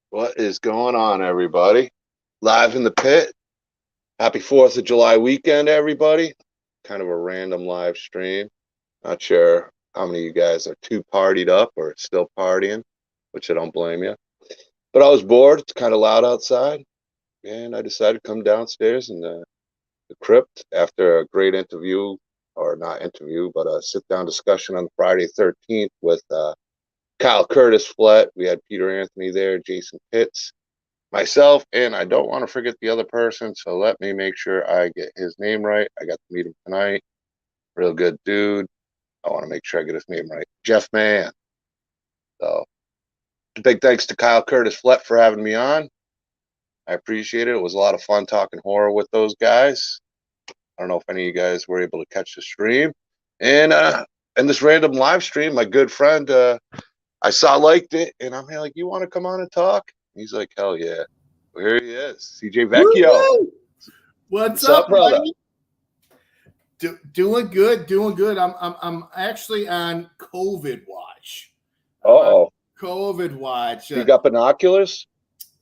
What is going on, everybody? Live in the pit. Happy 4th of July weekend, everybody. Kind of a random live stream. Not sure how many of you guys are too partied up or still partying, which I don't blame you. But I was bored. It's kind of loud outside. And I decided to come downstairs in the Krypt after a great interview, or not interview, but a sit-down discussion on Friday 13th with Kyle Curtis Flett. We had Peter Anthony there, Jason Pitts, myself, and I don't want to forget the other person, so let me make sure I get his name right. I got to meet him tonight. Real good dude. I want to make sure I get his name right. Jeff Mann. So big thanks to Kyle Curtis Flett for having me on. I appreciate it. It was a lot of fun talking horror with those guys. I don't know if any of you guys were able to catch the stream. And this random live stream, my good friend, I liked it, and I'm like, you want to come on and talk? He's like, hell yeah. Well, here he is, CJ Vecchio. Woo-hoo! What's up, brother? Doing good. I'm actually on COVID watch. COVID watch. You got binoculars?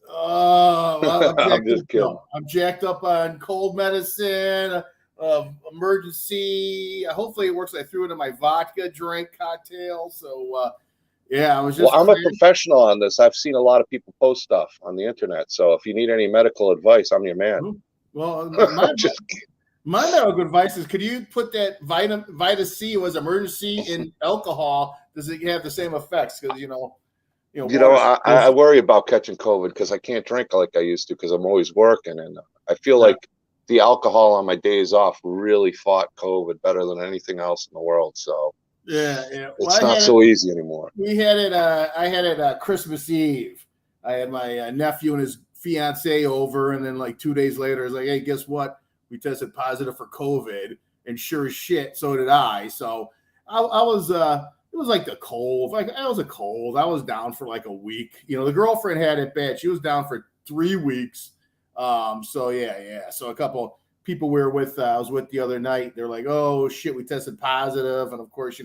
Oh, well, I'm just kidding. I'm jacked up on cold medicine, emergency. Hopefully it works. I threw it in my vodka drink cocktail. So, yeah, I was just. Well, I'm a professional on this. I've seen a lot of people post stuff on the internet. So if you need any medical advice, I'm your man. Well, my medical advice is: could you put that Vita C was emergency in alcohol? Does it have the same effects? Because I worry about catching COVID because I can't drink like I used to because I'm always working, and I feel like the alcohol on my days off really fought COVID better than anything else in the world. So. Yeah. Well, it's not so easy anymore. We had it. I had it Christmas Eve. I had my nephew and his fiance over, and then like 2 days later, I was like, "Hey, guess what? We tested positive for COVID." And sure as shit, so did I. So I was. It was like the cold. Like I was a cold. I was down for like a week. The girlfriend had it bad. She was down for 3 weeks. So yeah. So a couple people we were with, I was with the other night, they're like, oh shit, we tested positive. And of course,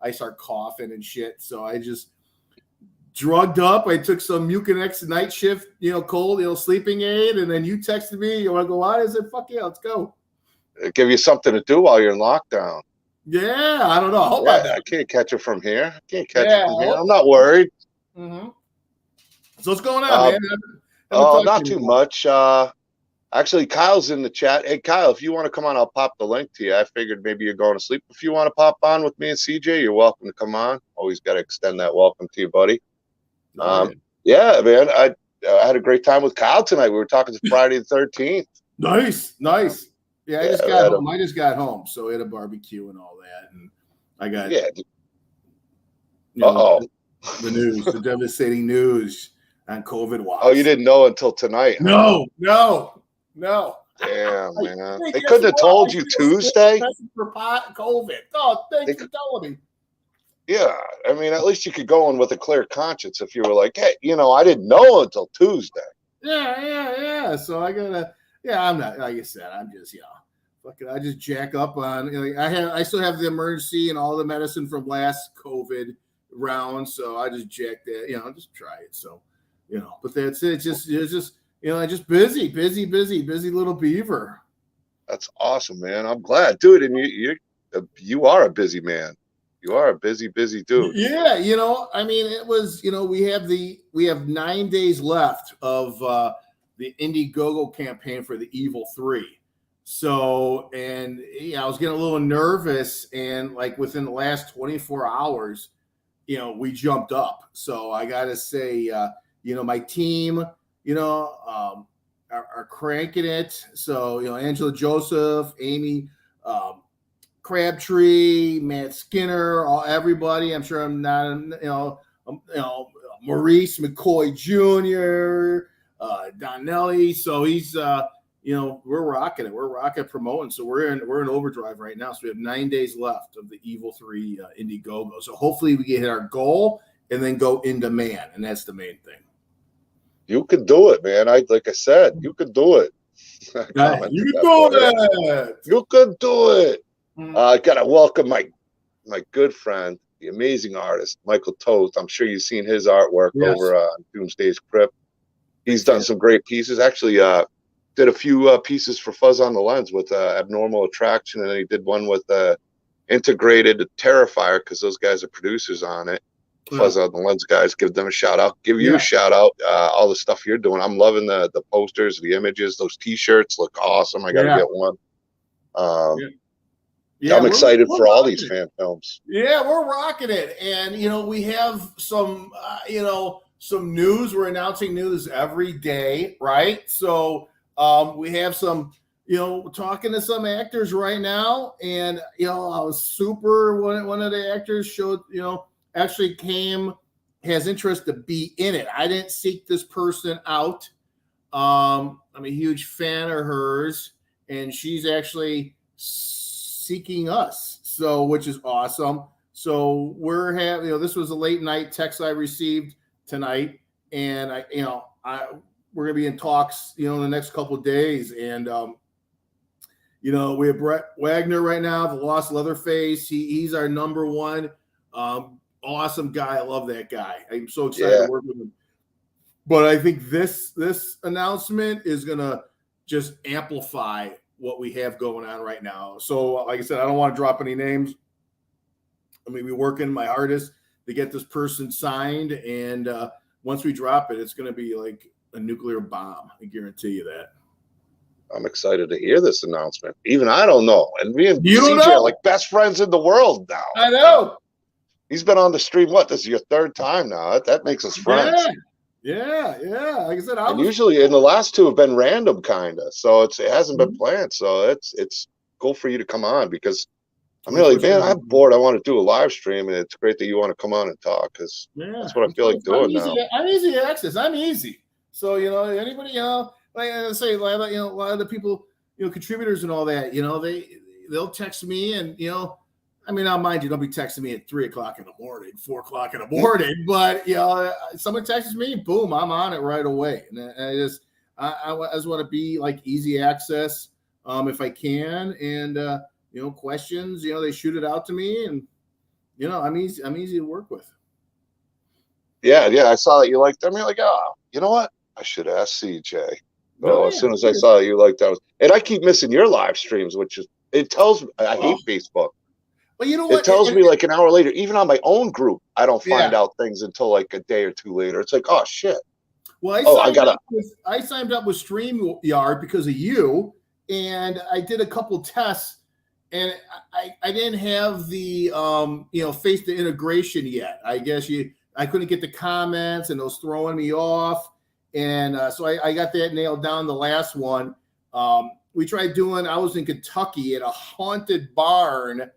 I start coughing and shit. So I just drugged up. I took some Mucinex night shift, cold, sleeping aid. And then you texted me, you want to go out? I said, fuck yeah, let's go. Give you something to do while you're in lockdown. Yeah, I don't know. I can't catch it from here. I'm not worried. Mm-hmm. So what's going on, man? Not too much. Actually, Kyle's in the chat. Hey, Kyle, if you want to come on, I'll pop the link to you. I figured maybe you're going to sleep. If you want to pop on with me and CJ, you're welcome to come on. Always got to extend that welcome to you, buddy. Yeah, man. I had a great time with Kyle tonight. We were talking to Friday the 13th. Nice. Yeah, I just got home. I just got home, so we had a barbecue and all that, and I got the news, the devastating news on COVID watch. Oh, you didn't know until tonight? No. Damn, man. They couldn't have told you Tuesday for COVID. Oh, thanks for telling me. Yeah, I mean, at least you could go in with a clear conscience if you were like, hey, I didn't know until Tuesday. Yeah. So I gotta. Yeah, I'm not, like I said, I'm just, fucking, I just jack up on, I still have the emergency and all the medicine from last COVID round. So I just jacked that, I'll just try it. So, but that's it. It's just just busy little beaver. That's awesome, man. I'm glad, dude. And you are a busy man. You are a busy dude. Yeah. I mean, it was, we have 9 days left of, the Indiegogo campaign for the Evil 3. So, and I was getting a little nervous, and like within the last 24 hours, we jumped up. So I got to say, my team, are cranking it. So, Angela Joseph, Amy, Crabtree, Matt Skinner, everybody. I'm sure I'm not, Maurice McCoy Jr., Donnelly, so he's we're rocking it. We're rocking promoting. So we're in overdrive right now. So we have 9 days left of the Evil 3 Indiegogo. So hopefully we can hit our goal and then go into man, and that's the main thing. You could do it, man. Like I said, you could do it. You could do it. You could do it. I gotta welcome my good friend, the amazing artist Michael Toth. I'm sure you've seen his artwork over on Doomsday's Krypt. He's Big done fan. some great pieces. Actually, did a few pieces for Fuzz on the Lens with Abnormal Attraction, and then he did one with Integrated Terrifier because those guys are producers on it. Fuzz on the Lens guys, give them a shout out. Give you a shout out. All the stuff you're doing. I'm loving the posters, the images. Those T-shirts look awesome. I got to get one. I'm excited for all these fan films. Yeah, we're rocking it, and we have some some news. We're announcing news every day, right? So we have some talking to some actors right now, and I was super. One of the actors showed actually has interest to be in it. I didn't seek this person out. I'm a huge fan of hers, and she's actually seeking us, so which is awesome. So we're having, this was a late night text I received tonight, and we're gonna be in talks, in the next couple of days, and we have Brett Wagner right now, the Lost Leatherface. He's our number one. Awesome guy. I love that guy. I'm so excited to work with him. But I think this announcement is gonna just amplify what we have going on right now. So, like I said, I don't want to drop any names. I'm gonna be working my hardest to get this person signed, and once we drop it, it's gonna be like a nuclear bomb. I guarantee you that. I'm excited to hear this announcement. Even I don't know. And me and you CJ are like best friends in the world now. I know. He's been on the stream. What? This is your third time now. That makes us friends. Yeah. Like I said, usually in the last two have been random, kind of. So it hasn't been planned. So it's cool for you to come on because I'm really, man, I'm bored. I want to do a live stream, and it's great that you want to come on and talk because that's what I feel like doing now. I'm easy access. I'm easy. So anybody like I say, a lot of the people, contributors and all that, they'll text me, and now mind you, don't be texting me at 3 o'clock in the morning, 4 o'clock in the morning, but someone texts me, boom, I'm on it right away, and I just want to be like easy access, if I can, and questions, they shoot it out to me, and I'm easy to work with. Yeah, I saw that you liked them. You're like, oh, you know what? I should ask CJ. So as soon as I saw that you liked that, and I keep missing your live streams, which is it tells me I hate Facebook. Well, you know what? It tells me like an hour later, even on my own group, I don't find out things until like a day or two later. It's like, oh shit. Well, I signed up with StreamYard because of you, and I did a couple tests, and I didn't have the face the integration yet. I guess I couldn't get the comments, and it was throwing me off. And so I got that nailed down. The last one, we tried doing. I was in Kentucky at a haunted barn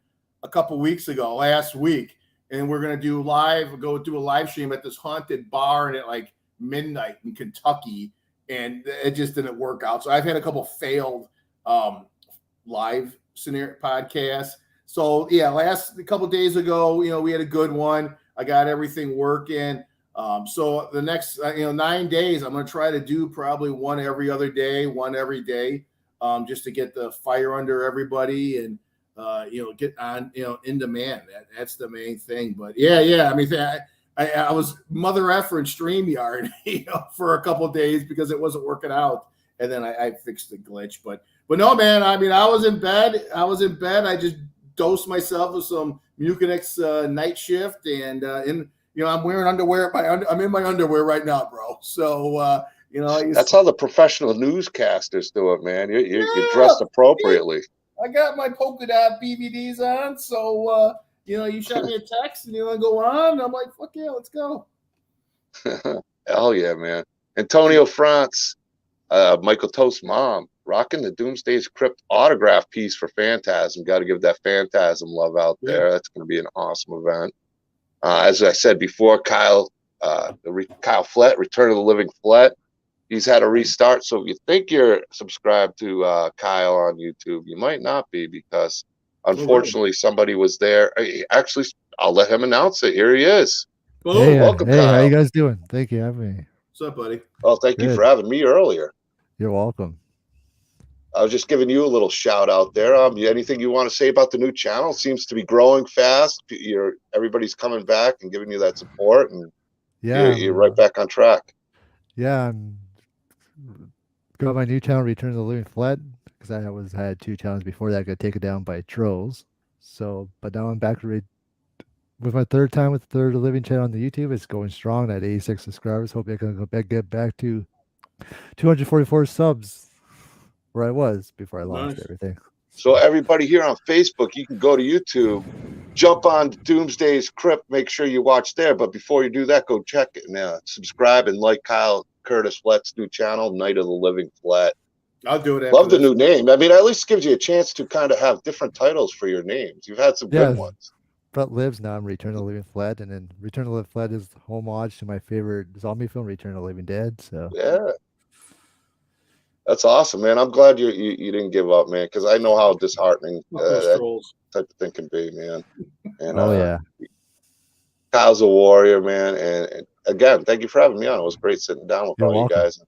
a couple weeks ago, last week, and we're gonna go do a live stream at this haunted barn at like midnight in Kentucky, and it just didn't work out. So I've had a couple failed live scenario podcasts. So last a couple days ago, we had a good one. I got everything working. So the next 9 days, I'm going to try to do probably one every other day, one every day, just to get the fire under everybody and get on in demand. That's the main thing. But I mean, I was mother effer in StreamYard for a couple of days because it wasn't working out, and then I fixed the glitch. But no, man. I mean, I was in bed. I just dosed myself with some Mucinex night shift, and I'm wearing underwear. I'm in my underwear right now, bro. So that's how the professional newscasters do it, man. You're dressed appropriately. I got my polka dot BVDs on, so you shot me a text and you want to go on. I'm like, fuck yeah, let's go. Hell yeah, man. Antonio France, Michael Toast's mom, rocking the Doomsday's Krypt autograph piece for Phantasm. Got to give that Phantasm love out there. That's going to be an awesome event. As I said before, Kyle Flett, Return of the Living Flett, he's had a restart. So if you think you're subscribed to Kyle on YouTube, you might not be because unfortunately somebody was there. Actually, I'll let him announce it. Here he is. Hey, welcome, Kyle. How you guys doing? Thank you for having me. What's up, buddy? Oh, thank you for having me earlier. You're welcome. I was just giving you a little shout out there. Anything you want to say about the new channel? It seems to be growing fast. Everybody's coming back and giving you that support, and you're right back on track. Yeah, I'm got my new channel, Return to the Living Flat, because I had two channels before that got taken down by trolls. So, but now I'm back with my third time with the Third Living channel on the YouTube. It's going strong at 86 subscribers. Hope I can get back to 244 subs where I was before I lost Nice. everything. So everybody here on Facebook, you can go to YouTube, jump on Doomsday's Krypt, make sure you watch there. But before you do that, go check it and subscribe and like Kyle Curtis Flett's new channel, Night of the Living Flat. I'll do it. Love the new name. I mean, at least gives you a chance to kind of have different titles for your names. You've had some good ones. Flat Lives, now I'm Return to the Living Flat, and then Return to the Living Flat is homage to my favorite zombie film, Return to the Living Dead. So yeah, that's awesome, man. I'm glad you didn't give up, man, because I know how disheartening that type of thing can be, man. And yeah, Kyle's a warrior, man. And again, thank you for having me on. It was great sitting down with all you guys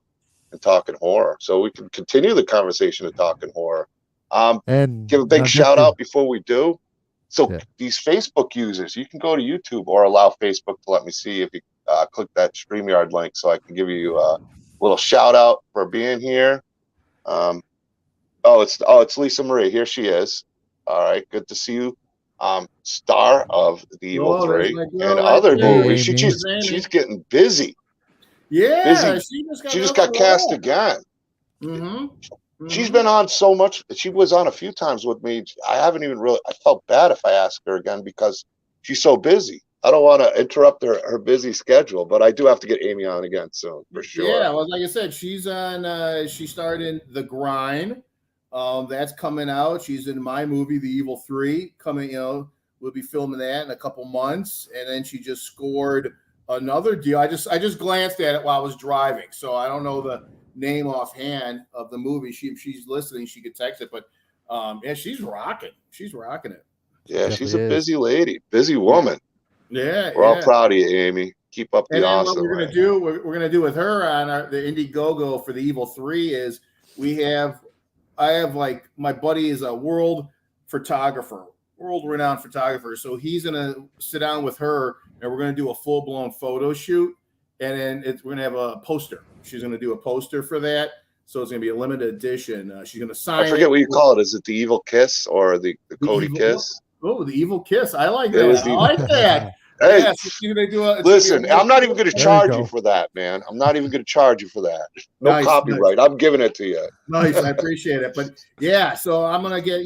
and talking horror. So we can continue the conversation of talking horror. And give a big shout out before we do. So these Facebook users, you can go to YouTube or allow Facebook to let me see if you click that StreamYard link so I can give you a little shout out for being here. It's Lisa Marie. Here she is. All right, good to see you. Star of the Evil 3 and other movies. She's getting busy. Yeah, busy. She just got cast again. She's been on so much. She was on a few times with me. I haven't even really. I felt bad if I asked her again because she's so busy. I don't want to interrupt her busy schedule, but I do have to get Amy on again soon for sure. Yeah, well, like I said, she's on. She starred in The Grind. That's coming out. She's in my movie, The Evil 3, coming. We'll be filming that in a couple months, and then she just scored another deal. I just glanced at it while I was driving, so I don't know the name offhand of the movie. She's listening. She could text it, but yeah, she's rocking. She's rocking it. Yeah, she's a busy lady, busy woman. Yeah, we're all proud of you, Amy. Keep up the awesome. What we're gonna do with her on the Indiegogo for The Evil 3 is I have like my buddy is a world renowned photographer, so he's gonna sit down with her and we're gonna do a full blown photo shoot, and then we're gonna have a poster. She's gonna do a poster for that, so it's gonna be a limited edition. She's gonna sign. I forget what you call it. Is it the Evil Kiss or the Cody Kiss? Oh, the Evil Kiss. I like that. I like that. Hey, listen, I'm not even going to charge you for that, man. I'm not even going to charge you for that. No copyright. I'm giving it to you. Nice. I appreciate it. But yeah, so I'm going to get,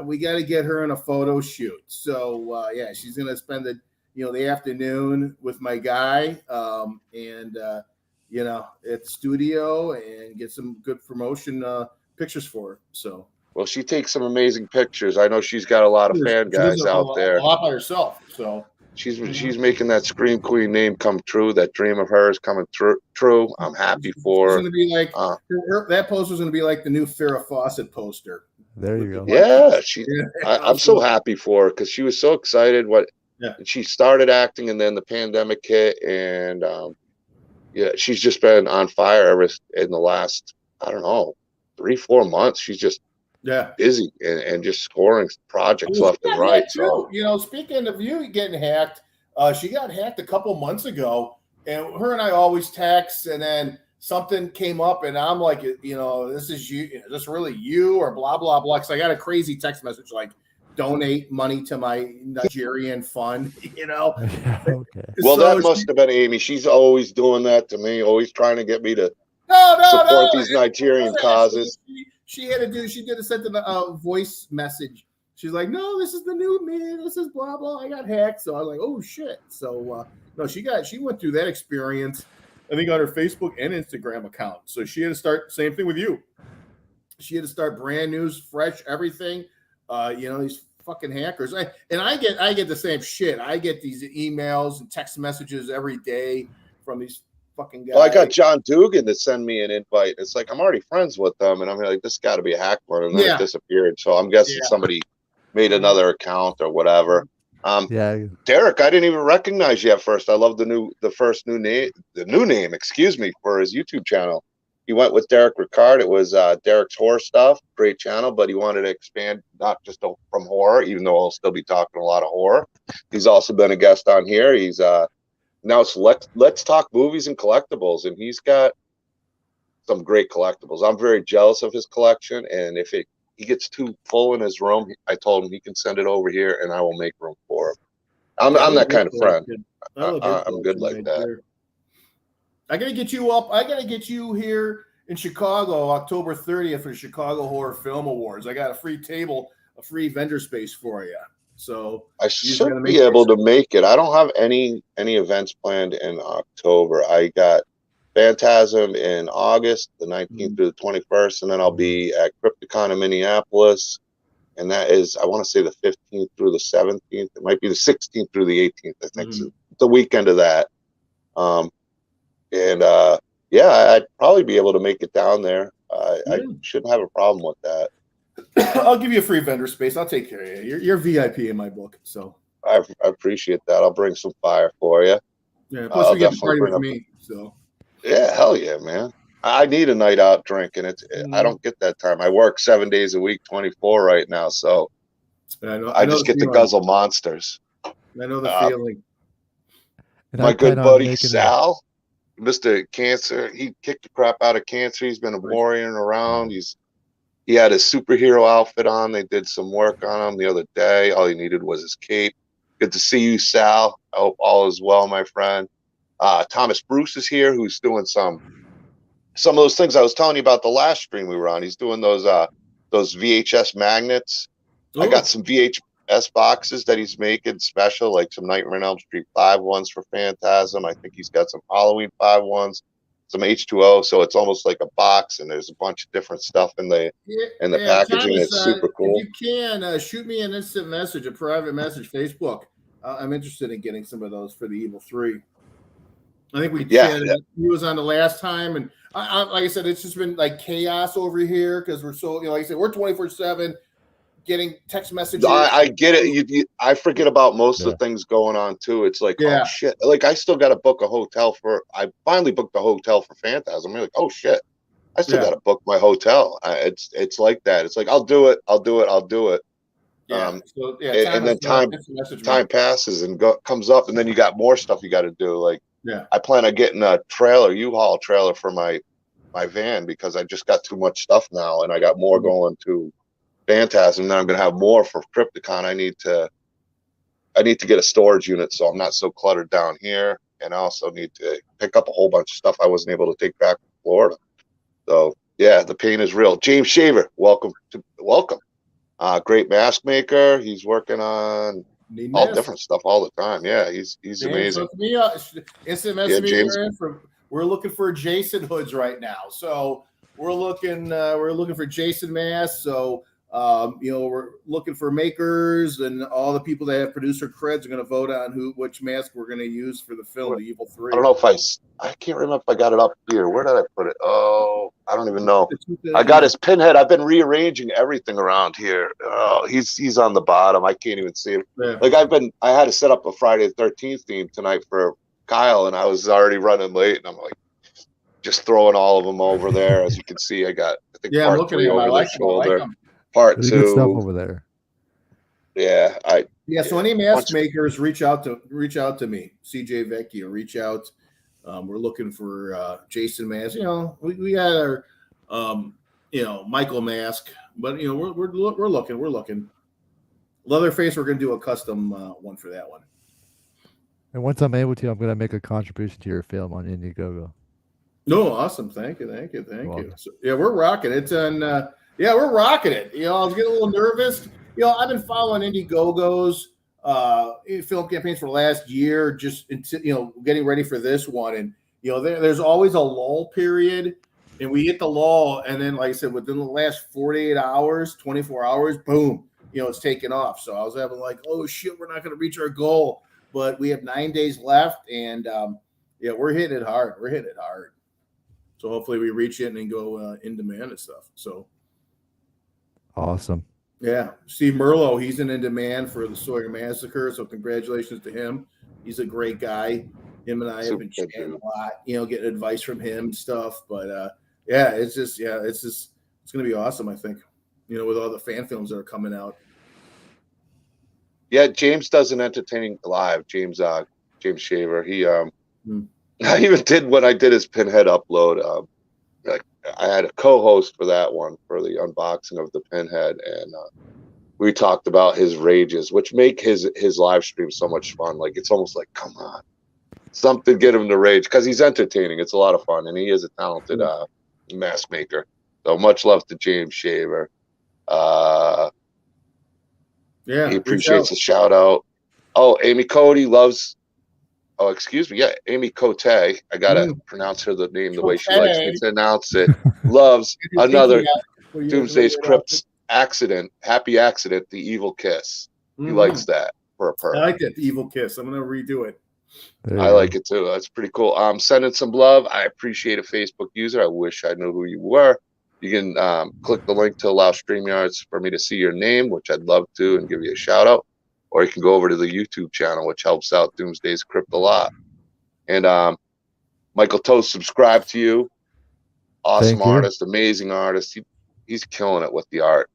we got to get her in a photo shoot. So yeah, she's going to spend the afternoon with my guy and at the studio and get some good promotion pictures for her. So. Well, she takes some amazing pictures. I know she's got a lot of fan guys out there. A lot by herself, so she's making that Scream Queen name come true. That dream of hers coming true. I'm happy for her. She's gonna be like that poster's gonna be like the new Farrah Fawcett poster. There you go. Yeah, I'm so happy for her because she was so excited. She started acting, and then the pandemic hit, and she's just been on fire ever in the last 3-4 months. She's just busy and just scoring projects left and right. So speaking of you getting hacked, she got hacked a couple months ago, and her and I always text, and then something came up, and I'm like, this is you, is this really you, or blah blah blah? Because I got a crazy text message like, donate money to my Nigerian fund, Okay. Well, that must have been Amy. She's always doing that to me, always trying to get me to support these Nigerian causes. She did send a voice message. She's like, no, this is the new me. This is blah, blah. I got hacked. So I was like, oh shit. So no, she went through that experience, I think, on her Facebook and Instagram account. So she had to start, same thing with you. She had to start brand new, fresh, everything. These fucking hackers. I get the same shit. I get these emails and text messages every day from these fucking guy. Well, I got John Dugan to send me an invite. It's like I'm already friends with them, and I'm like, this got to be a hack one, and then it disappeared. So I'm guessing somebody made another account or whatever. Derek, I didn't even recognize you at first. I love the new name, excuse me, for his YouTube channel. He went with Derek Ricard. It was Derek's Horror Stuff, great channel, but he wanted to expand not just from horror, even though he'll still be talking a lot of horror. He's also been a guest on here. He's now it's let's talk movies and collectibles, and he's got some great collectibles. I'm very jealous of his collection, and if he gets too full in his room, I told him he can send it over here, and I will make room for him. I'm that kind of friend. I love your I'm good collection like right that. there. I gotta get you up. I gotta get you here in Chicago, October 30th for the Chicago Horror Film Awards. I got a free table, a free vendor space for you. So I should be able to make it. I don't have any events planned in October. I got Phantasm in August, the 19th through the 21st, and then I'll be at Krypticon in Minneapolis, and that is, I want to say, the 15th through the 17th. It might be the 16th through the 18th. I think so, the weekend of that. Yeah, I'd probably be able to make it down there. I shouldn't have a problem with that. I'll give you a free vendor space. I'll take care of you. You're VIP in my book, so I appreciate that. I'll bring some fire for you. Yeah. Plus, we get to party with me. So yeah, hell yeah, man. I need a night out drinking. I don't get that time. I work 7 days a week, 24 right now, so I just get to guzzle monsters. I know the feeling. My good buddy Sal, Mr. Cancer, he kicked the crap out of cancer. He's been warrioring around. He had his superhero outfit on. They did some work on him the other day. All he needed was his cape. Good to see you, Sal. I hope all is well, my friend. Thomas Bruce is here, who's doing some of those things I was telling you about the last stream we were on. He's doing those VHS magnets. Ooh. I got some VHS boxes that he's making special, like some Nightmare on Elm Street 5 ones for Phantasm. I think he's got some Halloween 5 ones, some H2O. So it's almost like a box, and there's a bunch of different stuff in the packaging. Thomas, it's super cool. If you can, shoot me an instant message, a private message, Facebook. I'm interested in getting some of those for the Evil 3. I think he was on the last time, and I like I said, it's just been like chaos over here because we're so, like I said, we're 24/7 getting text messages. I get it. I forget about most of the things going on too. It's like, oh shit! Like I still got to book a hotel I finally booked a hotel for Phantasm. I'm like, oh shit! I still got to book my hotel. It's like that. It's like I'll do it. Yeah. And then time passes and comes up, and then you got more stuff you got to do. Like, I plan on getting a U-Haul trailer for my van because I just got too much stuff now, and I got more going to Phantasm. And then I'm gonna have more for Krypticon. I need to get a storage unit so I'm not so cluttered down here, and I also need to pick up a whole bunch of stuff I wasn't able to take back from Florida. So yeah, the pain is real. James Shaver, welcome. Great mask maker. He's working on all different stuff all the time. Yeah, he's amazing. Instant message me. We're looking for Jason hoods right now. So we're looking for Jason masks. So we're looking for makers, and all the people that have producer creds are going to vote on which mask we're going to use for the film, The Evil 3. I don't know if I can't remember if I got it up here. Where did I put it? Oh, I don't even know. I got his pinhead. I've been rearranging everything around here. Oh, he's on the bottom. I can't even see him. Yeah. Like I had to set up a Friday the 13th theme tonight for Kyle, and I was already running late, and I'm like just throwing all of them over there. As you can see, I think part 3 over the shoulder. Part 2 good stuff over there. Yeah, so any mask makers reach out to me, CJ Vecchio, reach out. We're looking for Jason mask. We got our Michael mask, but we're looking. Leatherface, we're gonna do a custom one for that one. And once I'm able to, I'm gonna make a contribution to your film on Indiegogo. No, awesome. Thank you. So, we're rocking it. And we're rocking it. I was getting a little nervous. I've been following Indiegogo's film campaigns for the last year, just getting ready for this one. And there's always a lull period, and we hit the lull, and then, like I said, within the last 48 hours, 24 hours, boom, it's taken off. So I was having like, oh shit, we're not going to reach our goal, but we have 9 days left, and we're hitting it hard. So hopefully we reach it and then go in demand and stuff. So awesome. Yeah. Steve Merlo, he's in demand for the Sawyer Massacre. So congratulations to him. He's a great guy. Him and I have been chatting a lot, getting advice from him and stuff. But it's going to be awesome, I think, with all the fan films that are coming out. Yeah. James does an entertaining live. James Shaver. He, I even did when I did his Pinhead upload. I had a co-host for that one for the unboxing of the Pinhead, and we talked about his rages, which make his live stream so much fun. Like it's almost like, come on, something get him to rage because he's entertaining. It's a lot of fun, and he is a talented mask maker. So much love to James Shaver. Yeah, he appreciates the shout out. Oh, Amy Cody loves. Oh, excuse me. Yeah, Amy Cote. I gotta pronounce her the name the way she likes me to announce it. Loves another Doomsday's Krypt accident. Happy accident. The evil kiss. He likes that for a perk. I like that. The evil kiss. I'm gonna redo it. I like it too. That's pretty cool. Sending some love. I appreciate a Facebook user. I wish I knew who you were. You can click the link to allow StreamYards for me to see your name, which I'd love to, and give you a shout out. Or you can go over to the YouTube channel, which helps out Doomsday's Krypt a lot. And Michael Toast, subscribe to you. Awesome artist, amazing artist. He's killing it with the art.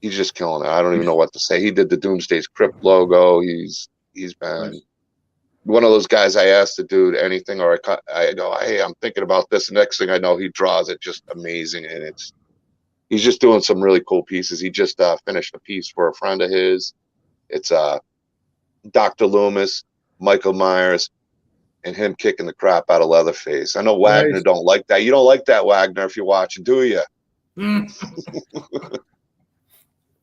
He's just killing it. I don't even know what to say. He did the Doomsday's Krypt logo. He's been one of those guys. I asked the dude anything, or I go, hey, I'm thinking about this. The next thing I know, he draws it just amazing, and he's just doing some really cool pieces. He just finished a piece for a friend of his. It's Dr. Loomis, Michael Myers, and him kicking the crap out of Leatherface. I know Wagner don't like that. You don't like that, Wagner, if you're watching, do you?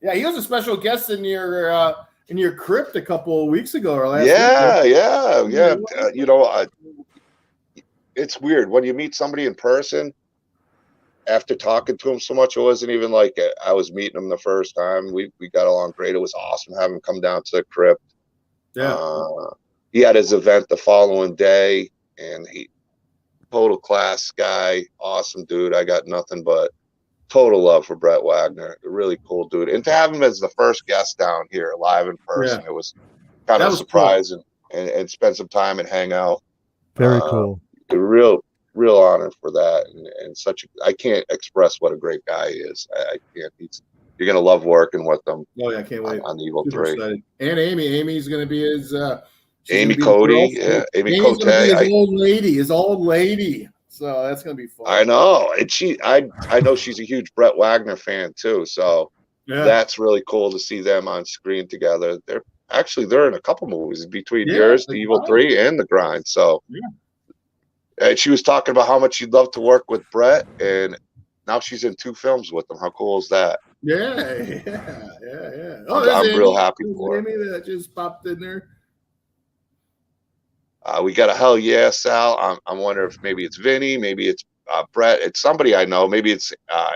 Yeah, he was a special guest in your Krypt a couple of weeks ago or last week. Yeah. You know, it's weird when you meet somebody in person. After talking to him so much, it wasn't even like I was meeting him the first time. We got along great. It was awesome having him come down to the Krypt. Yeah. He had his event the following day, and he total class guy, awesome dude. I got nothing but total love for Brett Wagner. A really cool dude. And to have him as the first guest down here live in person, it was kind of a surprise, cool. and spend some time and hang out. Very cool. A real honor for that, and I can't express what a great guy he is. I can't. You're gonna love working with him. Oh yeah, I can't wait. On the Evil 3. Excited. And Amy's gonna be his. Amy Cody, Amy Cote. His old lady. So that's gonna be fun. I know, and I know she's a huge Brett Wagner fan too. So that's really cool to see them on screen together. They're in a couple movies between yours, The Evil 3, and The Grind. So. And she was talking about how much she'd love to work with Brett, and now she's in 2 films with him. How cool is that? Yeah. Oh, I'm real happy for her. Amy that just popped in there. We got a hell yeah, Sal. I'm wondering if maybe it's Vinny, maybe it's Brett. It's somebody I know. Maybe it's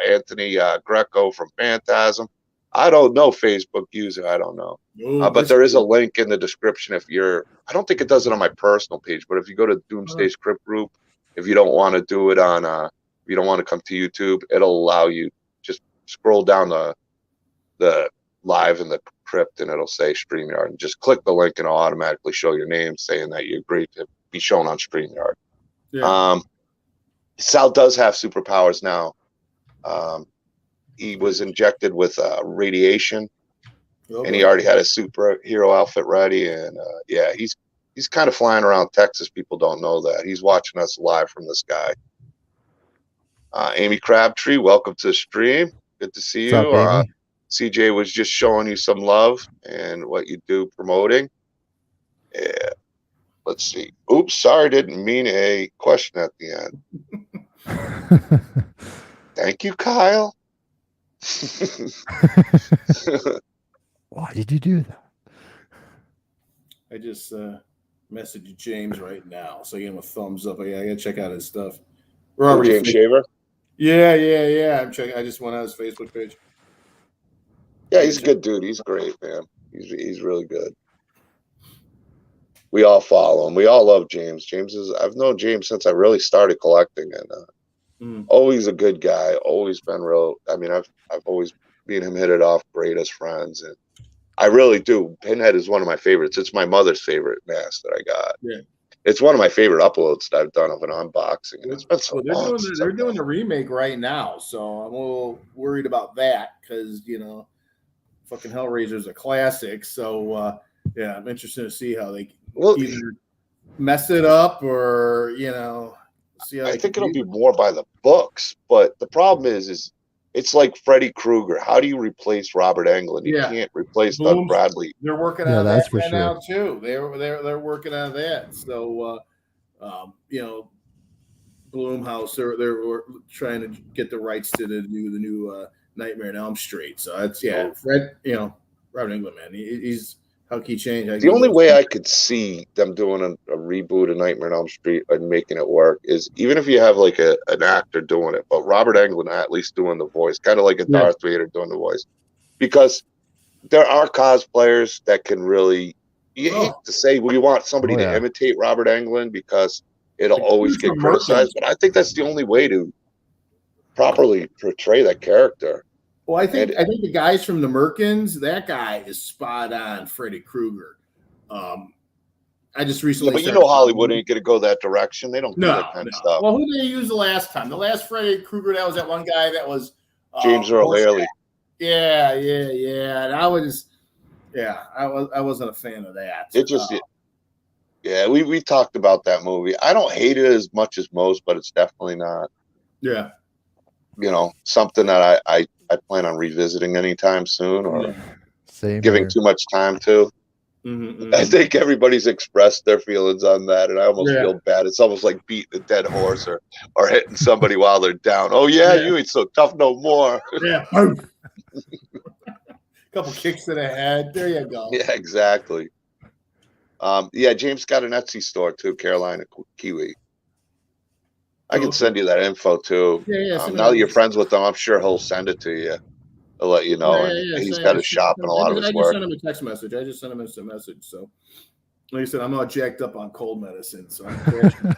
Anthony Greco from Phantasm. I don't know, Facebook user. I don't know. But there is a link in the description if you're. I don't think it does it on my personal page, but if you go to Doomsday's Krypt group, if you don't want to do it on, if you don't want to come to YouTube, it'll allow you just scroll down the live in the Krypt, and it'll say StreamYard, and just click the link, and it'll automatically show your name saying that you agree to be shown on StreamYard. Yeah. Sal does have superpowers now. He was injected with radiation, and he already had a superhero outfit ready. And he's kind of flying around Texas. People don't know that. He's watching us live from the sky. Amy Crabtree, welcome to the stream. Good to see you. Up, CJ was just showing you some love and what you do promoting. Yeah. Let's see. Oops, sorry, didn't mean a question at the end. Thank you, Kyle. Why did you do that? I just messaged James right now, so I gave him a thumbs up. I gotta check out his stuff. We're already James Shaver. Yeah. I'm checking. I just went on his Facebook page. Yeah, he's a good dude. He's great, man. He's really good. We all follow him. We all love James. I've known James since I really started collecting, and always a good guy. Always been real. I mean, I've always me and him hit it off great as friends, and I really do. Pinhead is one of my favorites. It's my mother's favorite mask that I got. Yeah, it's one of my favorite uploads that I've done of an unboxing. And it's been so long. They're doing the remake right now, so I'm a little worried about that because fucking Hellraiser's a classic. So I'm interested to see how they either mess it up or See how I they think it'll be compete. more by the books, but the problem is it's like Freddy Krueger. How do you replace Robert Englund? You Yeah, can't replace Doug Bloom's. Bradley. They're working Yeah, on that that's for right now sure. too. They're working on that. So you know, Bloomhouse, they're trying to get the rights to the new Nightmare on Elm Street. So that's So Fred. Robert Englund, man, he's how can he change? How can the he only mold? way I could see them doing a reboot of Nightmare on Elm Street and making it work is even if you have like an actor doing it, but Robert Englund at least doing the voice, kind of like a Yeah. Darth Vader doing the voice, because there are cosplayers that can really. You hate Oh, to say we want somebody Oh to yeah. imitate Robert Englund because it'll the always dude get from Merkins. criticized, but I think that's the only way to properly portray that character. Well, And I think the guys from the Merkins, that guy is spot on, Freddy Krueger. I just yeah, recently but you started know Hollywood following. ain't gonna go that direction. They don't do No, that kind no. of stuff. Well, who did they use the last time? The last Freddy Krueger, that was that one guy that was James Earl Rorschach. Haley. Yeah. And I wasn't a fan of that. It just yeah, we talked about that movie. I don't hate it as much as most, but it's definitely not, Yeah. something that I plan on revisiting anytime soon or Yeah. Same giving here. too much time to. I think everybody's expressed their feelings on that, and I almost Yeah. feel bad. It's almost like beating a dead horse or hitting somebody while they're down. Oh yeah, Yeah. you ain't so tough no more. Yeah. Couple kicks to the head. There you go. Yeah, exactly. Yeah, James got an Etsy store too, Carolina Kiwi. I can Okay. send you that info too. Yeah. Now that you're friends with him, I'm sure he'll send it to you. He'll let you know, and he's got a shop and a lot of I his just work. sent him a text message. I just sent him a message. So, like I said, I'm all jacked up on cold medicine. So I'm crashing.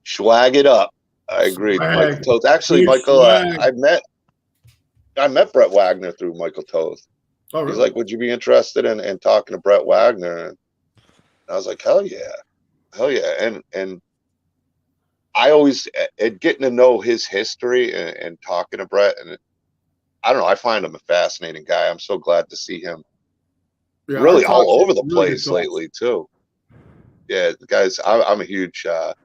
Swag it up. I agree. Swag. Michael Toth. Actually, Big Michael, swag. I met Brett Wagner through Michael Toth. Oh, He's really? like, "Would you be interested in talking to Brett Wagner?" And I was like, "Hell yeah, hell yeah!" And I always getting to know his history and talking to Brett, and I don't know. I find him a fascinating guy. I'm so glad to see him Yeah, our really talks all are over the really good place talks. lately too. Yeah, guys, I'm a huge a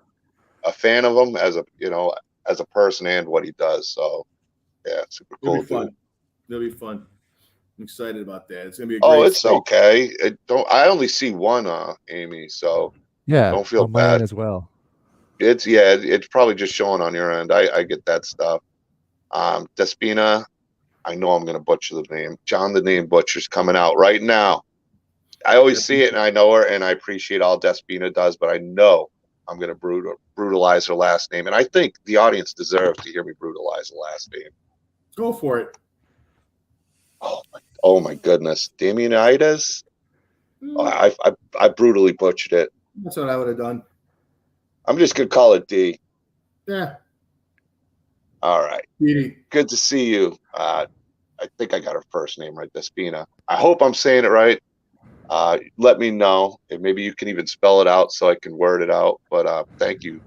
fan of him as a person and what he does. So yeah, super It'll cool, be fun. dude. It'll be fun. I'm excited about that. It's gonna be a Oh, great it's state. okay. I only see one Amy, so Yeah, don't feel on my end bad. as well. It's probably just showing on your end. I get that stuff. Despina, I know I'm gonna butcher the name. John the Name Butcher's coming out right now. I always see it and I know her and I appreciate all Despina does, but I know I'm gonna brutalize her last name. And I think the audience deserves to hear me brutalize the last name. Go for it. Oh my goodness. Damianitis? Oh, I brutally butchered it. That's what I would have done. I'm just gonna call it D. Yeah. All right. Edie. Good to see you. I think I got her first name right, Despina. I hope I'm saying it right. Let me know. And maybe you can even spell it out so I can word it out. But thank you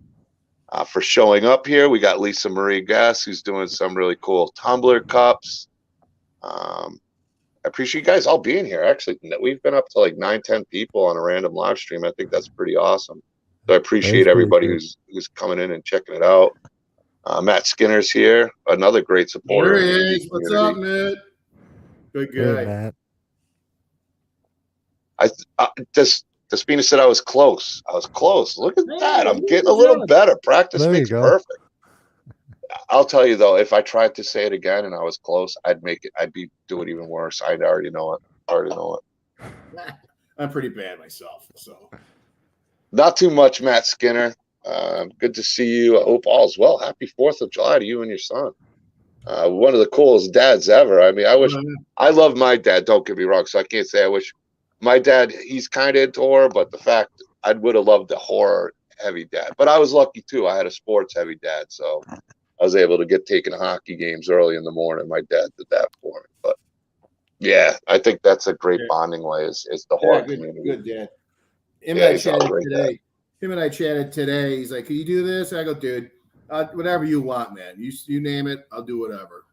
for showing up here. We got Lisa Marie Gass, who's doing some really cool tumbler cups. I appreciate you guys all being here. Actually, we've been up to like 9-10 people on a random live stream. I think that's pretty awesome. So I appreciate pretty everybody good. who's coming in and checking it out. Matt Skinner's here, another great supporter There in he the indie is. What's community. up, Matt? Good Hey, guy. Matt. Despina said I was close. I was close. Look at that. I'm Hey, getting a little better. Practice There you makes go. perfect. I'll tell you though, if I tried to say it again and I was close, I'd be doing even worse. I already know it. I'm pretty bad myself. So Not too much, Matt Skinner. Good to see you. I hope all's well. Happy 4th of July to you and your son. One of the coolest dads ever. I mean, I love my dad. Don't get me wrong. So I can't say I wish my dad, he's kind of into horror, but the fact I would have loved a horror heavy dad. But I was lucky too. I had a sports heavy dad. So I was able to get taken to hockey games early in the morning. My dad did that for me. But yeah, I think that's a great bonding way is the horror community. good dad. Him Yeah, and I he's a chatted great today. dad. Him and I chatted today. He's like, "Can you do this?" I go, "Dude, whatever you want, man. You name it, I'll do whatever."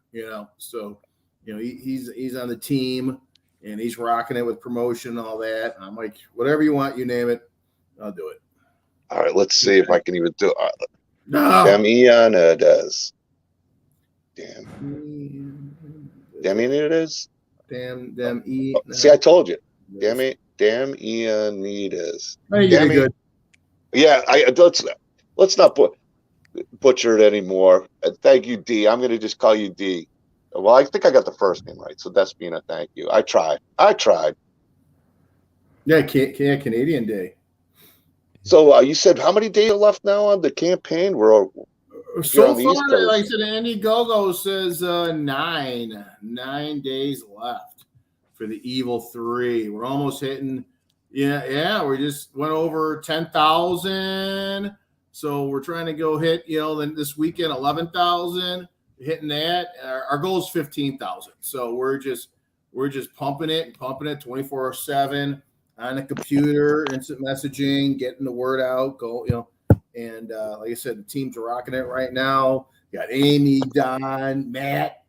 So he's on the team and he's rocking it with promotion and all that. And I'm like, "Whatever you want, you name it, I'll do it." All right, let's see if I can even do it. No. Damianides. Damn. Damn. Damianides? Damn. See, I told you. Damianides. I think you did good. Yeah, let's not butcher it anymore. Thank you, D. I'm going to just call you D. Well, I think I got the first name right. So Despina, thank you. I tried. Yeah, Canadian Day. So you said how many days are left now on the campaign? We're here So on the far, East Coast. like I said, Indiegogo says 9 days left for the Evil 3. We're almost hitting. Yeah. We just went over 10,000. So we're trying to go hit, then this weekend 11,000. Hitting that. Our goal is 15,000. So we're just pumping it 24/7 on the computer, instant messaging, getting the word out. And like I said, the teams are rocking it right now. You got Amy, Don, Matt,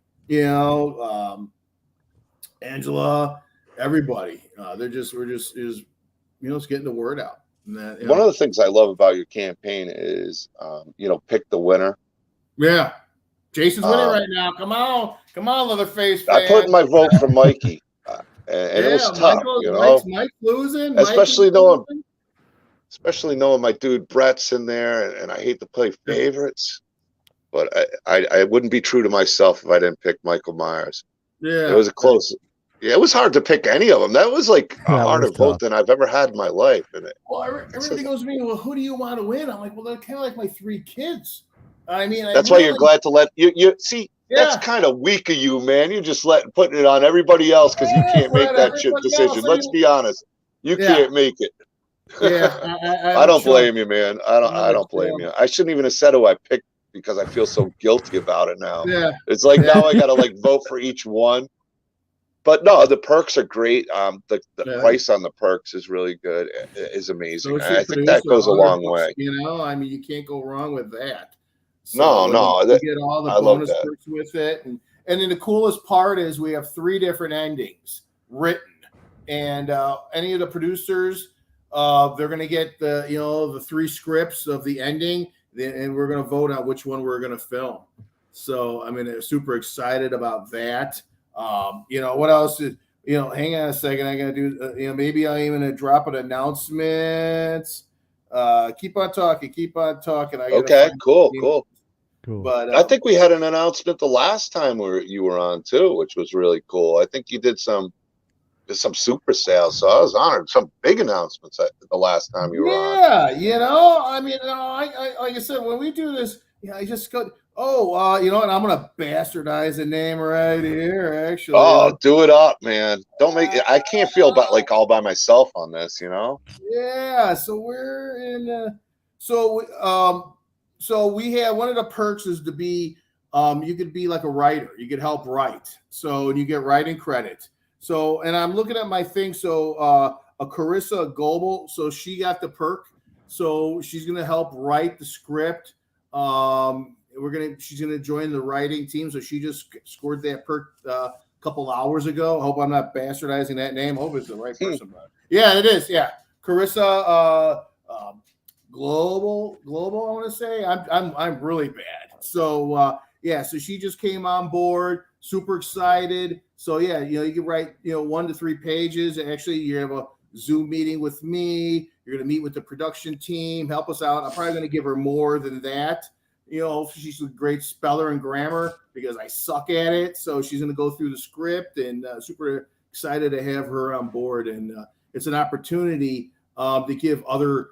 Angela, everybody. We're just getting the word out. And one of the things I love about your campaign is, pick the winner. Yeah. Jason's winning right now. Come on, Leatherface fan. I put in my vote for Mikey, and it was tough. Mike's losing. Especially knowing my dude Brett's in there, and I hate to play favorites, but I wouldn't be true to myself if I didn't pick Michael Myers. Yeah, it was a close. Yeah, it was hard to pick any of them. That was like a harder vote than I've ever had in my life. Everybody goes to me, well, who do you want to win? I'm like, well, they're kind of like my 3 kids. I mean, that's why you're glad to let you see. Yeah. That's kind of weak of you, man. You're just putting it on everybody else because you can't make that shit decision. Let's be honest. You can't make it. Yeah, I don't blame you, man. I don't blame you. I shouldn't even have said who I picked because I feel so guilty about it now. Yeah, it's like now I got to vote for each one. But no, the perks are great. The price on the perks is really good. Is amazing. I think that goes a long way. I mean, you can't go wrong with that. So no, you get all the bonus perks with it, and then the coolest part is we have 3 different endings written, and any of the producers, they're going to get the 3 scripts of the ending, and we're going to vote on which one we're going to film. So I mean, I'm super excited about that. What else is, hang on a second. I'm going to do, maybe I'm even going to drop an announcement. Keep on talking. Okay, cool. But I think we had an announcement the last time you were on too, which was really cool. I think you did some super sales. So I was honored. Some big announcements the last time you were on. Yeah, I mean, I like I said, when we do this, I just go, and I'm gonna bastardize the name right here. Actually, do it up, man. Don't make it. I can't feel all by myself on this. Yeah. So we're in. So we have, one of the perks is to be, you could be like a writer. You could help write. So, and you get writing credit. So, and I'm looking at my thing. So, a Carissa Goebel. So she got the perk. So she's going to help write the script. She's gonna join the writing team. So she just scored that perk a couple hours ago. I hope I'm not bastardizing that name. I hope it's the right person. Yeah, it is. Yeah, Carissa Global. I want to say I'm really bad. So so she just came on board. Super excited. So you can write 1 to 3 pages. Actually, you have a Zoom meeting with me. You're gonna meet with the production team. Help us out. I'm probably gonna give her more than that. She's a great speller and grammar because I suck at it. So she's going to go through the script, and super excited to have her on board. And it's an opportunity to give other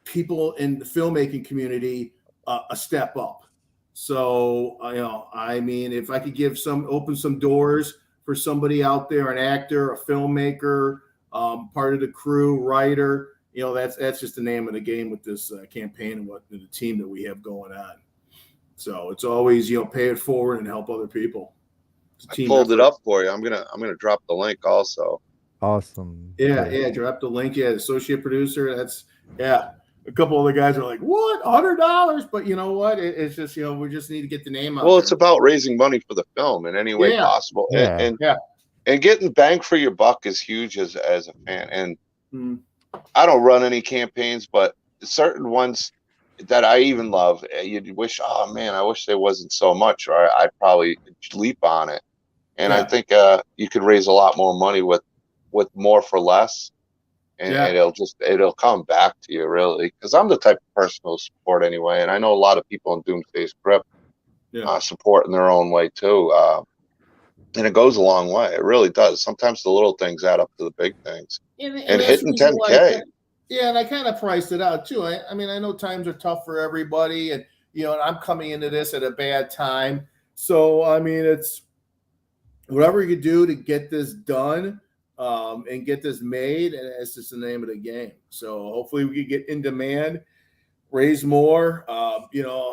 people in the filmmaking community a step up. So, I mean, if I could open some doors for somebody out there, an actor, a filmmaker, part of the crew, writer, that's just the name of the game with this campaign and the team that we have going on. So it's always, pay it forward and help other people. I pulled it up for you. I'm gonna drop the link also. Awesome. Yeah, drop the link. Yeah, associate producer. That's a couple of the guys are like, what, $100? But you know what? It's just, we just need to get the name out. Well, it's about raising money for the film in any way possible. Yeah. And getting bang for your buck is huge as a fan. And I don't run any campaigns, but certain ones, that I even love. You'd wish, oh man, I wish there wasn't so much, or I'd probably leap on it. And I Yeah. think you could raise a lot more money with more for less, and, Yeah. it'll come back to you really. Because I'm the type of person who'll support anyway, and I know a lot of people in Doomsday's Krypt Yeah. support in their own way too. And it goes a long way. It really does. Sometimes the little things add up to the big things. And And that's the hitting reason why. 10K. Yeah, and I kind of priced it out too. I mean, I know times are tough for everybody, and and I'm coming into this at a bad time. So I mean, it's whatever you do to get this done and get this made, and it's just the name of the game. So hopefully we can get in demand, raise more.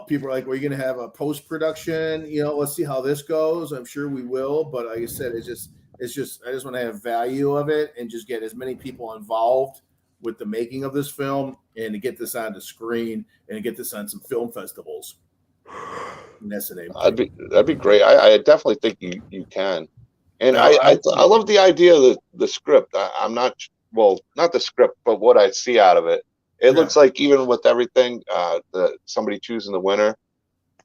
People are like, "We're going to have a post production." Let's see how this goes. I'm sure we will, but like I said, it's just I just want to have value of it and just get as many people involved with the making of this film and to get this on the screen and to get this on some film festivals. And that's the name. That'd be great. I definitely think you can. And Now, I love the idea of the script. I'm not, well, not the script, but what I see out of it. It looks like even with everything, somebody choosing the winner,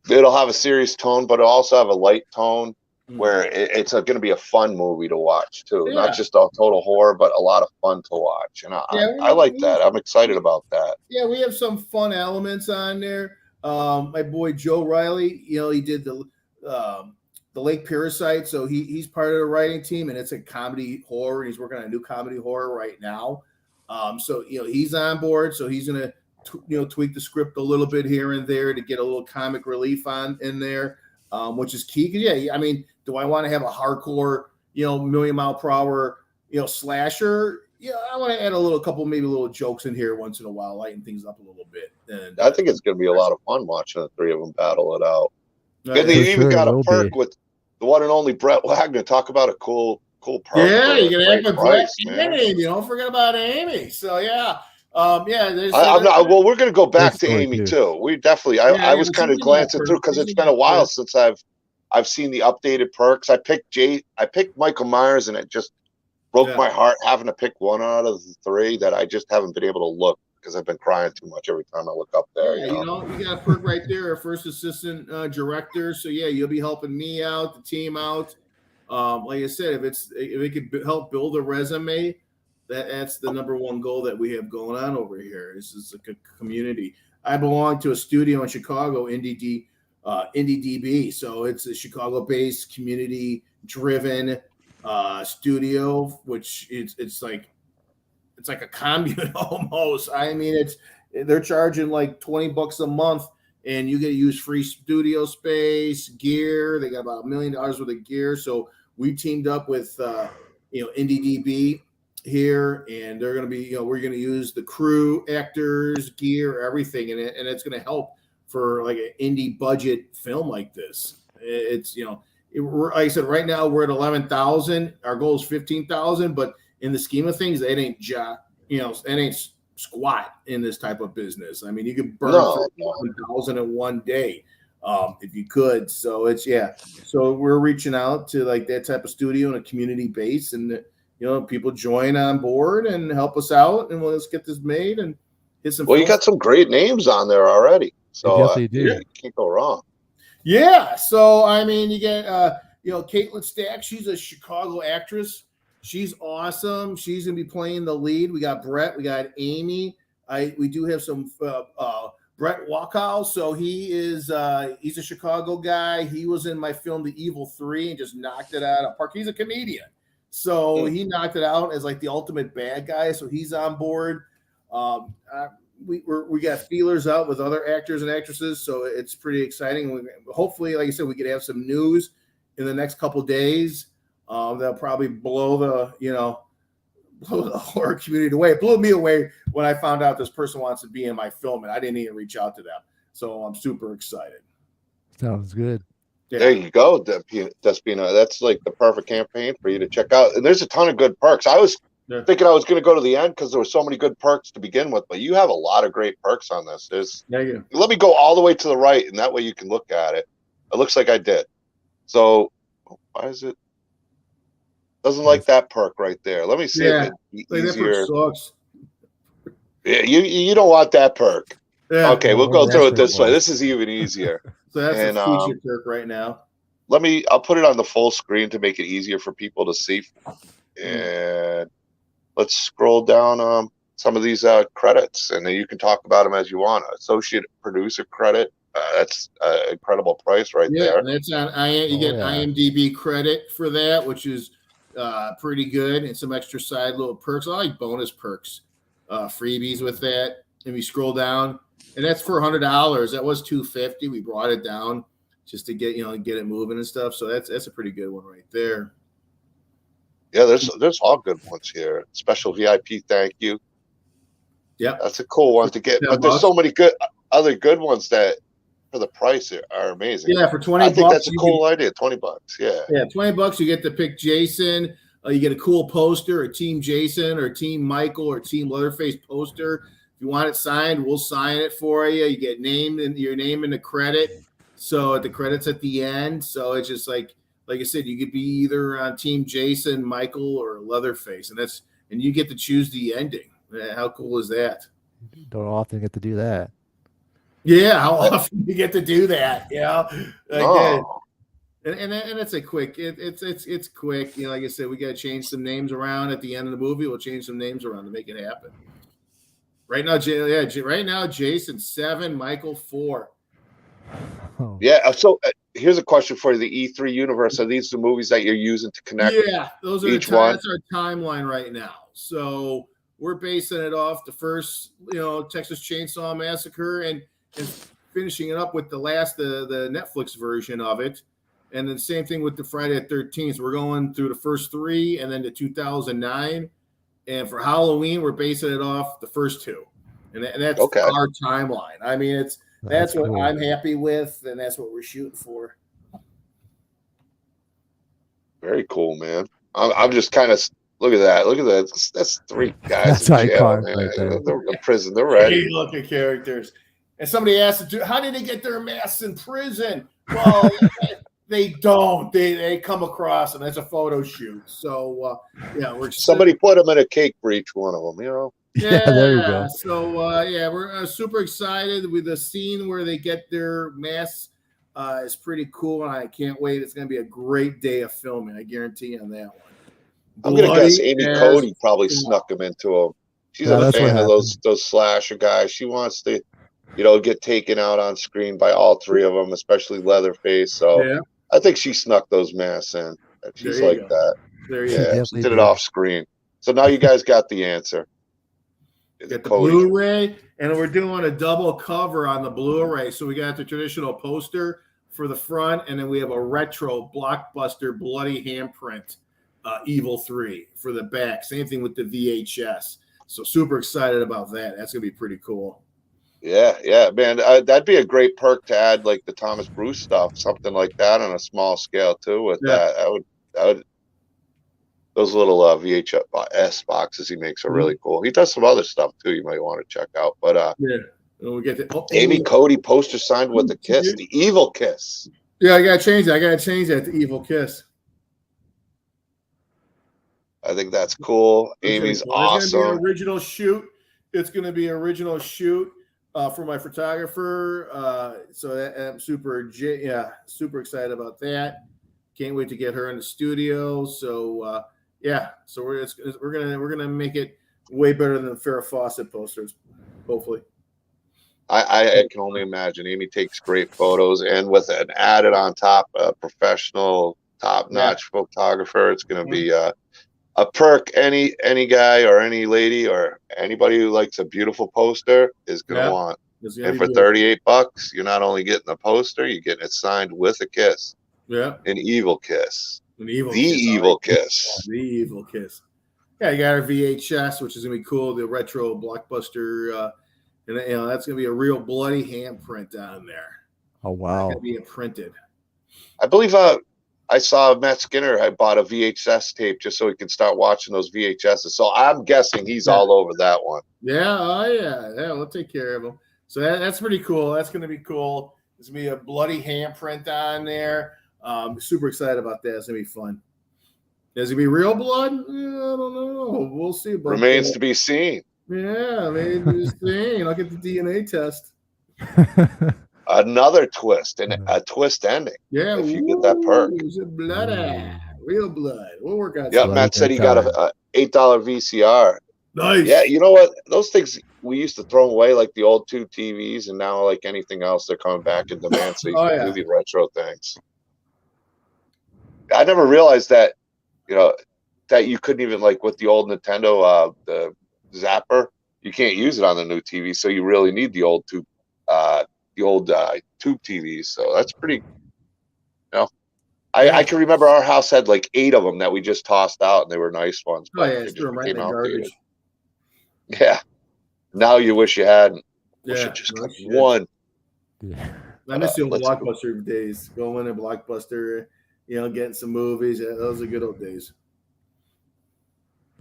it'll have a serious tone, but it'll also have a light tone where it's going to be a fun movie to watch too. Not just a total horror, but a lot of fun to watch. And I like that. I'm excited about that. Yeah, we have some fun elements on there. My boy Joe Riley, he did the Lake Parasite, so he's part of the writing team, and it's a comedy horror. He's working on a new comedy horror right now. So he's on board. So he's gonna tweak the script a little bit here and there to get a little comic relief in there, which is key. Because yeah, I mean, do I want to have a hardcore million mile per hour slasher? Yeah, I want to add maybe little jokes in here once in a while, lighten things up a little bit. And I think it's going to be a lot of fun watching the three of them battle it out. And they even got a perk with the one and only Brett Wagner. Talk about a cool perk. Yeah, you can add Brett and Amy. Don't forget about Amy. So yeah. Well, we're going to go back to Amy too. We definitely. I was kind of glancing through because it's been a while since I've seen the updated perks. I picked Michael Myers, and it just broke my heart having to pick one out of the three that I just haven't been able to look because I've been crying too much every time I look up there. Yeah, you got a perk right there, our first assistant director. So yeah, you'll be helping me out, the team out. Like I said, if it could help build a resume, that's the number one goal that we have going on over here. This is like a community. I belong to a studio in Chicago, IndieDB. So it's a Chicago-based, community-driven studio, which it's like a commune almost. I mean, they're charging like $20 a month, and you get to use free studio space, gear. They got about $1 million worth of gear. So we teamed up with IndieDB here, and they're going to be we're going to use the crew, actors, gear, everything, and it's going to help for like an indie budget film like this. It's like I said, right now we're at 11,000. Our goal is 15,000, but in the scheme of things, that ain't it ain't squat in this type of business. I mean, you could burn 1,000 in one day if you could. So so we're reaching out to like that type of studio in a community base, and people join on board and help us out, and let's get this made and hit some. Well, you got some great names on there already, so definitely do. You can't go wrong. Yeah, so I mean, you get Caitlin Stack. She's a Chicago actress. She's awesome. She's gonna be playing the lead. We got Brett. We got Amy. We do have some Brett Walkow. So he's a Chicago guy. He was in my film The Evil 3 and just knocked it out of the park. He's a comedian, so he knocked it out as like the ultimate bad guy. So he's on board. We got feelers out with other actors and actresses, so it's pretty exciting. Hopefully, like I said, we could have some news in the next couple of days. They'll probably blow the horror community away. It blew me away when I found out this person wants to be in my film, and I didn't even reach out to them. So I'm super excited. Sounds good. Yeah. There you go, Despina. That's like the perfect campaign for you to check out. And there's a ton of good perks. I was thinking I was going to go to the end because there were so many good perks to begin with, but you have a lot of great perks on this. Let me go all the way to the right, and that way you can look at it. It looks like I did. So why is it? Doesn't like that perk right there. Let me see if it's easier. That perk sucks. Yeah, you don't want that perk. Yeah. Okay, we'll Whatever go the through it expert this way. voice. This is even easier. So that's a And feature Kirk right now. I'll put it on the full screen to make it easier for people to see. Mm. And let's scroll down some of these credits, and then you can talk about them as you want. Associate producer credit. That's an incredible price right Yeah, there. and that's on you Oh, get yeah. IMDb credit for that, which is pretty good, and some extra side little perks. I like bonus perks, freebies with that. And we scroll down, and that's for $100. That was $250. We brought it down just to get get it moving and stuff. So that's a pretty good one right there. Yeah, there's all good ones here. Special VIP, thank you. Yep. That's a cool one to get. But there's so many other good ones that for the price are amazing. Yeah, for 20 I think bucks, that's a cool idea. $20. Yeah. Yeah, $20. You get to pick Jason. You get a cool poster, a Team Jason or Team Michael or Team Leatherface poster. If you want it signed, we'll sign it for you. You get your name in the credit. So the credits at the end. So it's just like I said, you could be either on Team Jason, Michael, or Leatherface, and you get to choose the ending. How cool is that? Don't often get to do that. Yeah, how often do you get to do that? Again. Oh. And it's a quick. It's quick. Like I said, we got to change some names around at the end of the movie. We'll change some names around to make it happen. Right now, right now, Jason 7, Michael 4. Oh. Yeah. So here's a question for you: the E3 universe. Are these the movies that you're using to connect? Yeah, those are each one. That's our timeline right now. So we're basing it off the first, Texas Chainsaw Massacre, and finishing it up with the Netflix version of it. And then same thing with the Friday the 13th. We're going through the first 3 and then the 2009. And for Halloween, we're basing it off the first 2. And that's our timeline. I mean, that's what cool. I'm happy with, and that's what we're shooting for. Very cool, man. I'm just kind of look at that. Look at that. That's 3 guys that's in jail, man. Right there. They're in prison. They're ready. Hey, look at characters. And somebody asked, how did they get their masks in prison? Well, they don't. They come across, and it's a photo shoot. So somebody put them in a cake for each one of them. Yeah, there you go. So we're super excited with the scene where they get their masks. It's pretty cool, and I can't wait. It's going to be a great day of filming. I guarantee you on that one. I'm going to guess Amy Cody probably snuck them into them. She's a fan of those slasher guys. She wants to, get taken out on screen by all 3 of them, especially Leatherface. So I think she snuck those masks in. She's like that. There you go. She did it off screen. So now you guys got the answer. Get the Blu-ray, and we're doing a double cover on the Blu-ray. So we got the traditional poster for the front, and then we have a retro blockbuster bloody handprint, Evil 3 for the back. Same thing with the VHS. So super excited about that. That's gonna be pretty cool. Yeah, man. That'd be a great perk to add, like the Thomas Bruce stuff, something like that on a small scale too. With that would. Those little VHS boxes he makes are really cool. He does some other stuff too. You might want to check out. But we'll get the Amy Cody poster signed with the kiss, the evil kiss. Yeah, I gotta change that. I gotta change that to evil kiss. I think that's cool. Amy's awesome. It's gonna be an original shoot. It's gonna be an original shoot for my photographer. So I'm super excited about that. Can't wait to get her in the studio. So so we're gonna make it way better than the Farrah Fawcett posters, hopefully. I can only imagine. Amy takes great photos, and with an added on top, a professional, top-notch photographer. It's gonna be a perk any guy or any lady or anybody who likes a beautiful poster is gonna want. And for $38, you're not only getting the poster, you're getting it signed with a kiss. Yeah. An evil kiss. The evil kiss. The evil kiss. Yeah, you got our VHS, which is gonna be cool. The retro blockbuster, and that's gonna be a real bloody handprint on there. Oh wow! It's gonna be printed. I believe I saw Matt Skinner had bought a VHS tape just so he could start watching those VHSs. So I'm guessing he's all over that one. Yeah, we'll take care of him. So that's pretty cool. That's gonna be cool. There's gonna be a bloody handprint on there. Super excited about that. It's gonna be fun. Is it gonna be real blood? I don't know. We'll see. Remains to be seen. Yeah, maybe just seeing. I'll get the DNA test. Another twist and a twist ending. Yeah, If you get that perk. It's a blood, real blood. We'll work on Yeah, something. Matt said he got a $8 VCR. Nice. Yeah, you know what? Those things we used to throw away, like the old tube TVs, and now like anything else, they're coming back in demand. So you can do the retro things. I never realized that, that you couldn't even like with the old Nintendo, the Zapper, you can't use it on the new TV. So you really need the old tube TVs. So that's pretty. I can remember our house had like 8 of them that we just tossed out, and they were nice ones. But they just became outdated. Yeah. Now you wish you hadn't. Wish you just got one. Yeah. I miss the old Blockbuster days. Going to Blockbuster, getting some movies. Yeah, those are good old days.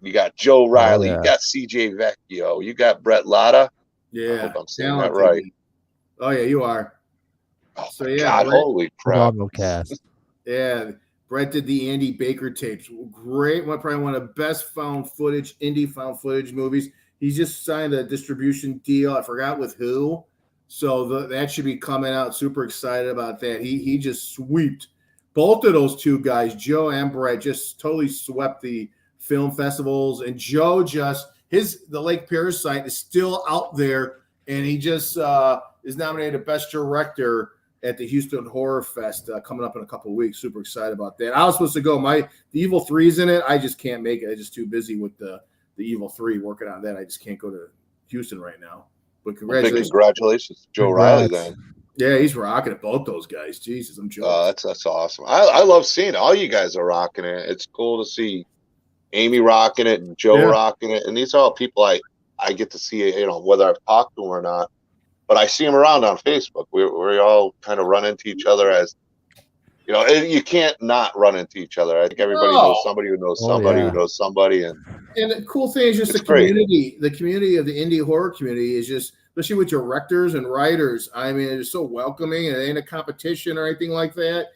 You got Joe Riley. You got CJ Vecchio. You got Brett Latta. Yeah. I hope I'm saying that right. Oh, yeah, you are. Oh, so, yeah. God, holy crap. Phenomenal cast. Yeah. Brett did the Andy Baker tapes. Great. Probably one of the best indie found footage movies. He just signed a distribution deal. I forgot with who. So that should be coming out. Super excited about that. He just swept both of those two guys, Joe and Brett, just totally swept the film festivals. And Joe the Lake Parasite is still out there, and he just is nominated Best Director at the Houston Horror Fest coming up in a couple of weeks. Super excited about that. I was supposed to go. The Evil 3's in it. I just can't make it. I'm just too busy with the Evil 3 working on that. I just can't go to Houston right now. But congratulations. Congratulations, Joe Riley, then. Yeah, he's rocking it. Both those guys. Jesus, I'm jealous. That's awesome. I love seeing it. All you guys are rocking it. It's cool to see Amy rocking it and Joe rocking it. And these are all people I get to see, whether I've talked to them or not. But I see them around on Facebook. We all kind of run into each other as, you can't not run into each other. I think everybody knows somebody who knows somebody who knows somebody. And the cool thing is just the community. The community of the indie horror community is just, especially with directors and writers. I mean, it's so welcoming, and it ain't a competition or anything like that.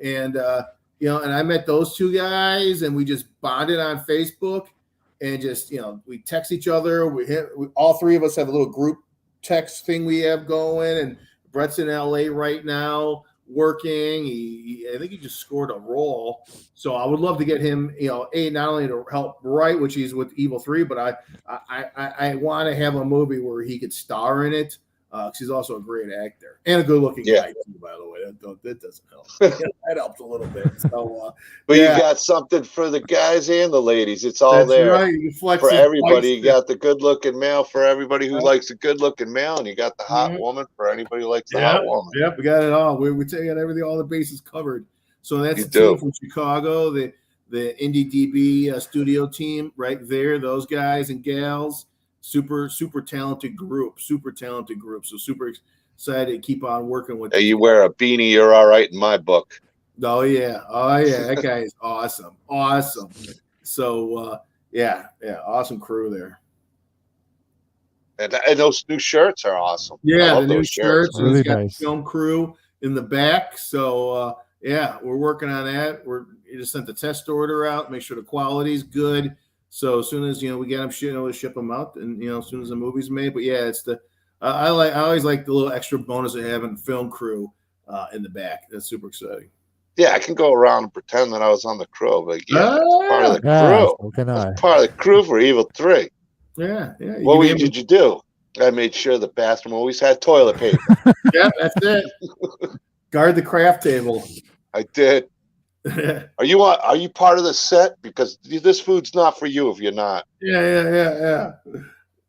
And, and I met those two guys, and we just bonded on Facebook, and just, we text each other. All three of us have a little group text thing we have going, and Brett's in LA right now working. I think he just scored a role. So I would love to get him, not only to help write, which he's with Evil 3, but I want to have a movie where he could star in it. Because he's also a great actor and a good-looking guy too, by the way. That doesn't help. That helps a little bit. So, but you got something for the guys and the ladies. It's all there right. You flex for everybody. You got the good-looking male for everybody who likes a good-looking male, and you got the hot woman for anybody who likes the hot woman. Yep, we got it all. We take everything, all the bases covered. So that's the team from Chicago, the Indie DB studio team right there. Those guys and gals. Super talented group. So super excited to keep on working with. Hey, you wear a beanie, you're all right in my book. Oh yeah, that guy is awesome. So awesome crew there. And those new shirts are awesome. Yeah, the new shirts. Really it's got nice. the film crew in the back. So we're working on that. You just sent the test order out. Make sure the quality is good. So as soon as we get them, ship them out, and as soon as the movie's made. But yeah, it's I always like the little extra bonus of having film crew in the back. That's super exciting. Yeah, I can go around and pretend that I was on the crew, but it's part of the crew. It's part of the crew for Evil 3. Yeah. What did you do? I made sure the bathroom always had toilet paper. Yeah, that's it. Guard the craft table. I did. Are you part of the set? Because this food's not for you if you're not. Yeah.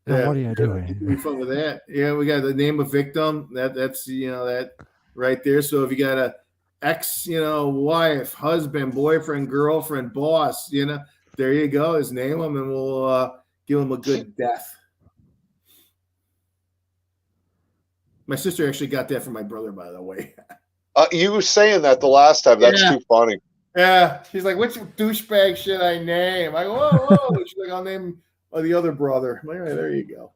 What are you doing? Be fun with that. Yeah, we got the name of victim. That's that right there. So if you got a ex, wife, husband, boyfriend, girlfriend, boss, there you go. Just name them, and we'll give them a good death. My sister actually got that from my brother, by the way. You were saying that the last time. That's too funny. Yeah. She's like, which douchebag should I name? I go, whoa. She's like, I'll name the other brother. I'm like, all right, there you go.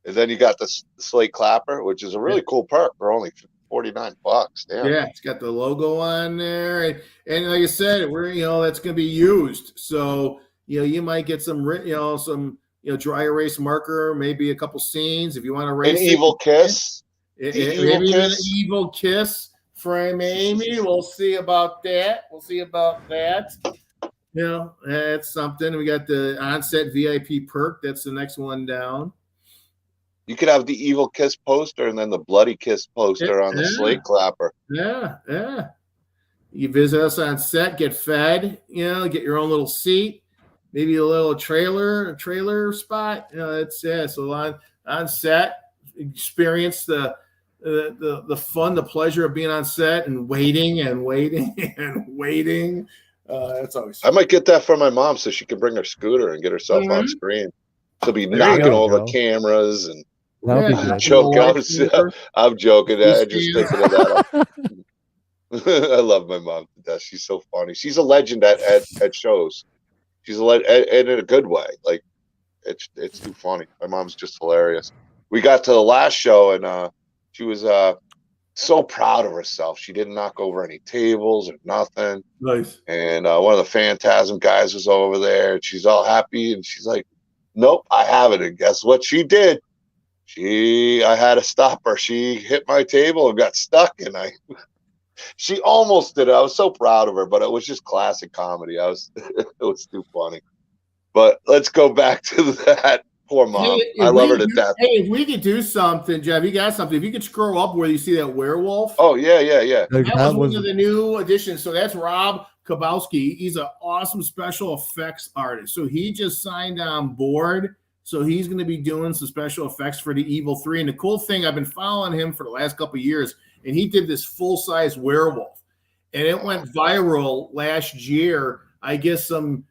And then you got the Slate Clapper, which is a really cool perk for only $49. Damn. Yeah, it's got the logo on there. And like I said, that's going to be used. So, you might get some dry erase marker, maybe a couple scenes if you want to erase An evil kiss. maybe even an evil kiss from Amy. We'll see about that. That's something. We got the on-set VIP perk. That's the next one down. You could have the evil kiss poster and then the bloody kiss poster on the slate clapper. Yeah. You visit us on set, get fed, get your own little seat, maybe a little trailer spot. So on set, experience the fun, the pleasure of being on set and waiting. That's always fun. I might get that for my mom so she can bring her scooter and get herself on screen. She'll be knocking over cameras and I'm joking. I'm joking. I'm just thinking of that. I love my mom to death. She's so funny. She's a legend at shows. She's a legend, and in a good way. Like it's too funny. My mom's just hilarious. We got to the last show, and she was so proud of herself. She didn't knock over any tables or nothing. Nice. And one of the Phantasm guys was over there, and she's all happy, and she's like, "Nope, I haven't." And guess what she did? I had to stop her. She hit my table and got stuck, and she almost did it. I was so proud of her, but it was just classic comedy. It was too funny. But let's go back to that. Poor mom. I love her to death. Hey, if we could do something, Jeff, you got something. If you could scroll up where you see that werewolf. Oh, yeah. That was one of the new additions. So that's Rob Kabowski. He's an awesome special effects artist. So he just signed on board. So he's going to be doing some special effects for the Evil 3. And the cool thing, I've been following him for the last couple of years, and he did this full-size werewolf. And it went viral last year. I guess some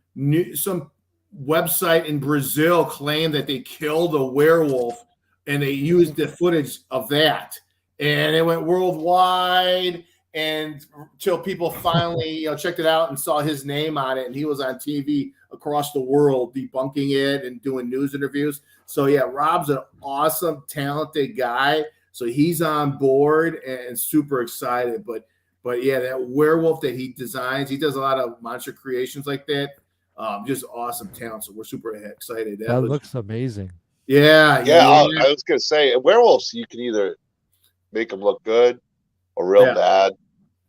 website in Brazil claimed that they killed a werewolf, and they used the footage of that. And it went worldwide, and until people finally checked it out and saw his name on it, and he was on TV across the world debunking it and doing news interviews. So yeah, Rob's an awesome, talented guy. So he's on board and super excited. But yeah, that werewolf that he designs, he does a lot of monster creations like that. Just awesome talent. So we're super excited. That looks amazing. Yeah. I was gonna say werewolves. You can either make them look good or real bad.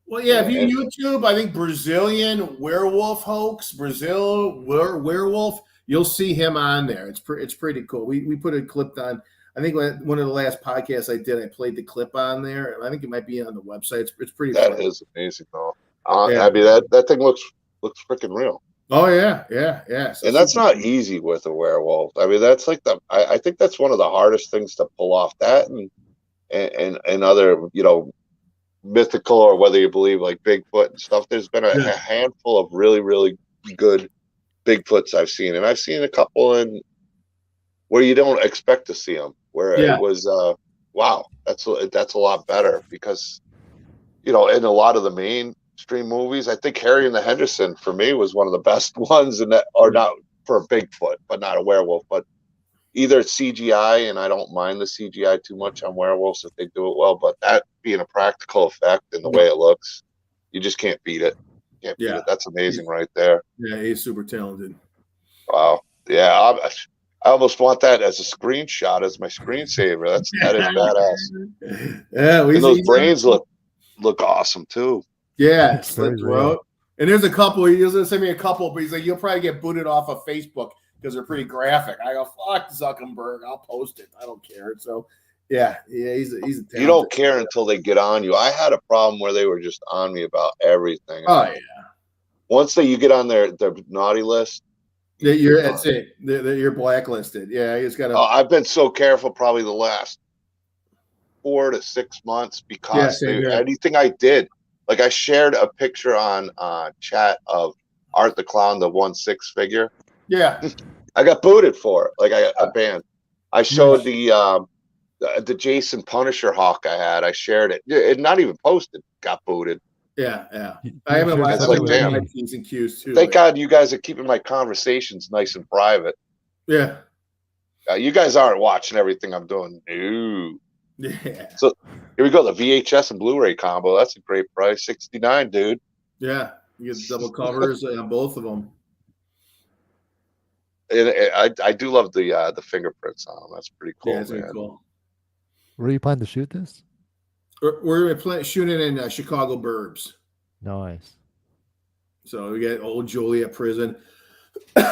Well, yeah, if you YouTube, I think Brazilian werewolf hoax, Brazil werewolf, you'll see him on there. It's pretty cool. We put a clip on. I think one of the last podcasts I did, I played the clip on there. I think it might be on the website. It's pretty. That funny. Is amazing, though. I mean, that thing looks freaking real. Oh yeah. So and that's not easy with a werewolf. I mean, that's like I think that's one of the hardest things to pull off. That and other mythical, or whether you believe like Bigfoot and stuff. There's been a handful of really, really good Bigfoots I've seen, and I've seen a couple in where you don't expect to see them. Where it was, wow, that's a lot better because in a lot of the mainstream movies, I think Harry and the Henderson for me was one of the best ones, and that or not for a Bigfoot, but not a werewolf, but either CGI, and I don't mind the CGI too much on werewolves if they do it well, but that being a practical effect and the way it looks, you just can't beat it. Can't beat it. That's amazing right there. Yeah, he's super talented. Wow. Yeah, I almost want that as a screenshot, as my screensaver. That is badass. Yeah, and those brains look awesome too. Yeah, slit throat. And there's a couple. He was gonna send me a couple, but he's like, you'll probably get booted off of Facebook because they're pretty graphic. I go, fuck Zuckerberg, I'll post it. I don't care. So yeah, he's a you don't care until they get on you. I had a problem where they were just on me about everything. Oh yeah. Once you get on their naughty list, that's it. You're blacklisted. Yeah, he's got. I've been so careful probably the last 4 to 6 months because anything I did, like I shared a picture on chat of Art the Clown, the 1/6 figure. Yeah, I got booted for it. Like I got banned. I showed the Jason Punisher hawk I had. I shared it. It not even posted. Got booted. Yeah. I haven't my P's and Q's too. Thank God you guys are keeping my conversations nice and private. Yeah. You guys aren't watching everything I'm doing. No. Yeah. So here we go. The VHS and Blu-ray combo. That's a great price. $69, dude. Yeah. You get double covers on both of them. I do love the fingerprints on them. That's pretty Yeah, cool, it's really man. cool. Where are you planning to shoot this? We're shooting in Chicago Burbs. Nice. So we got Old Joliet Prison,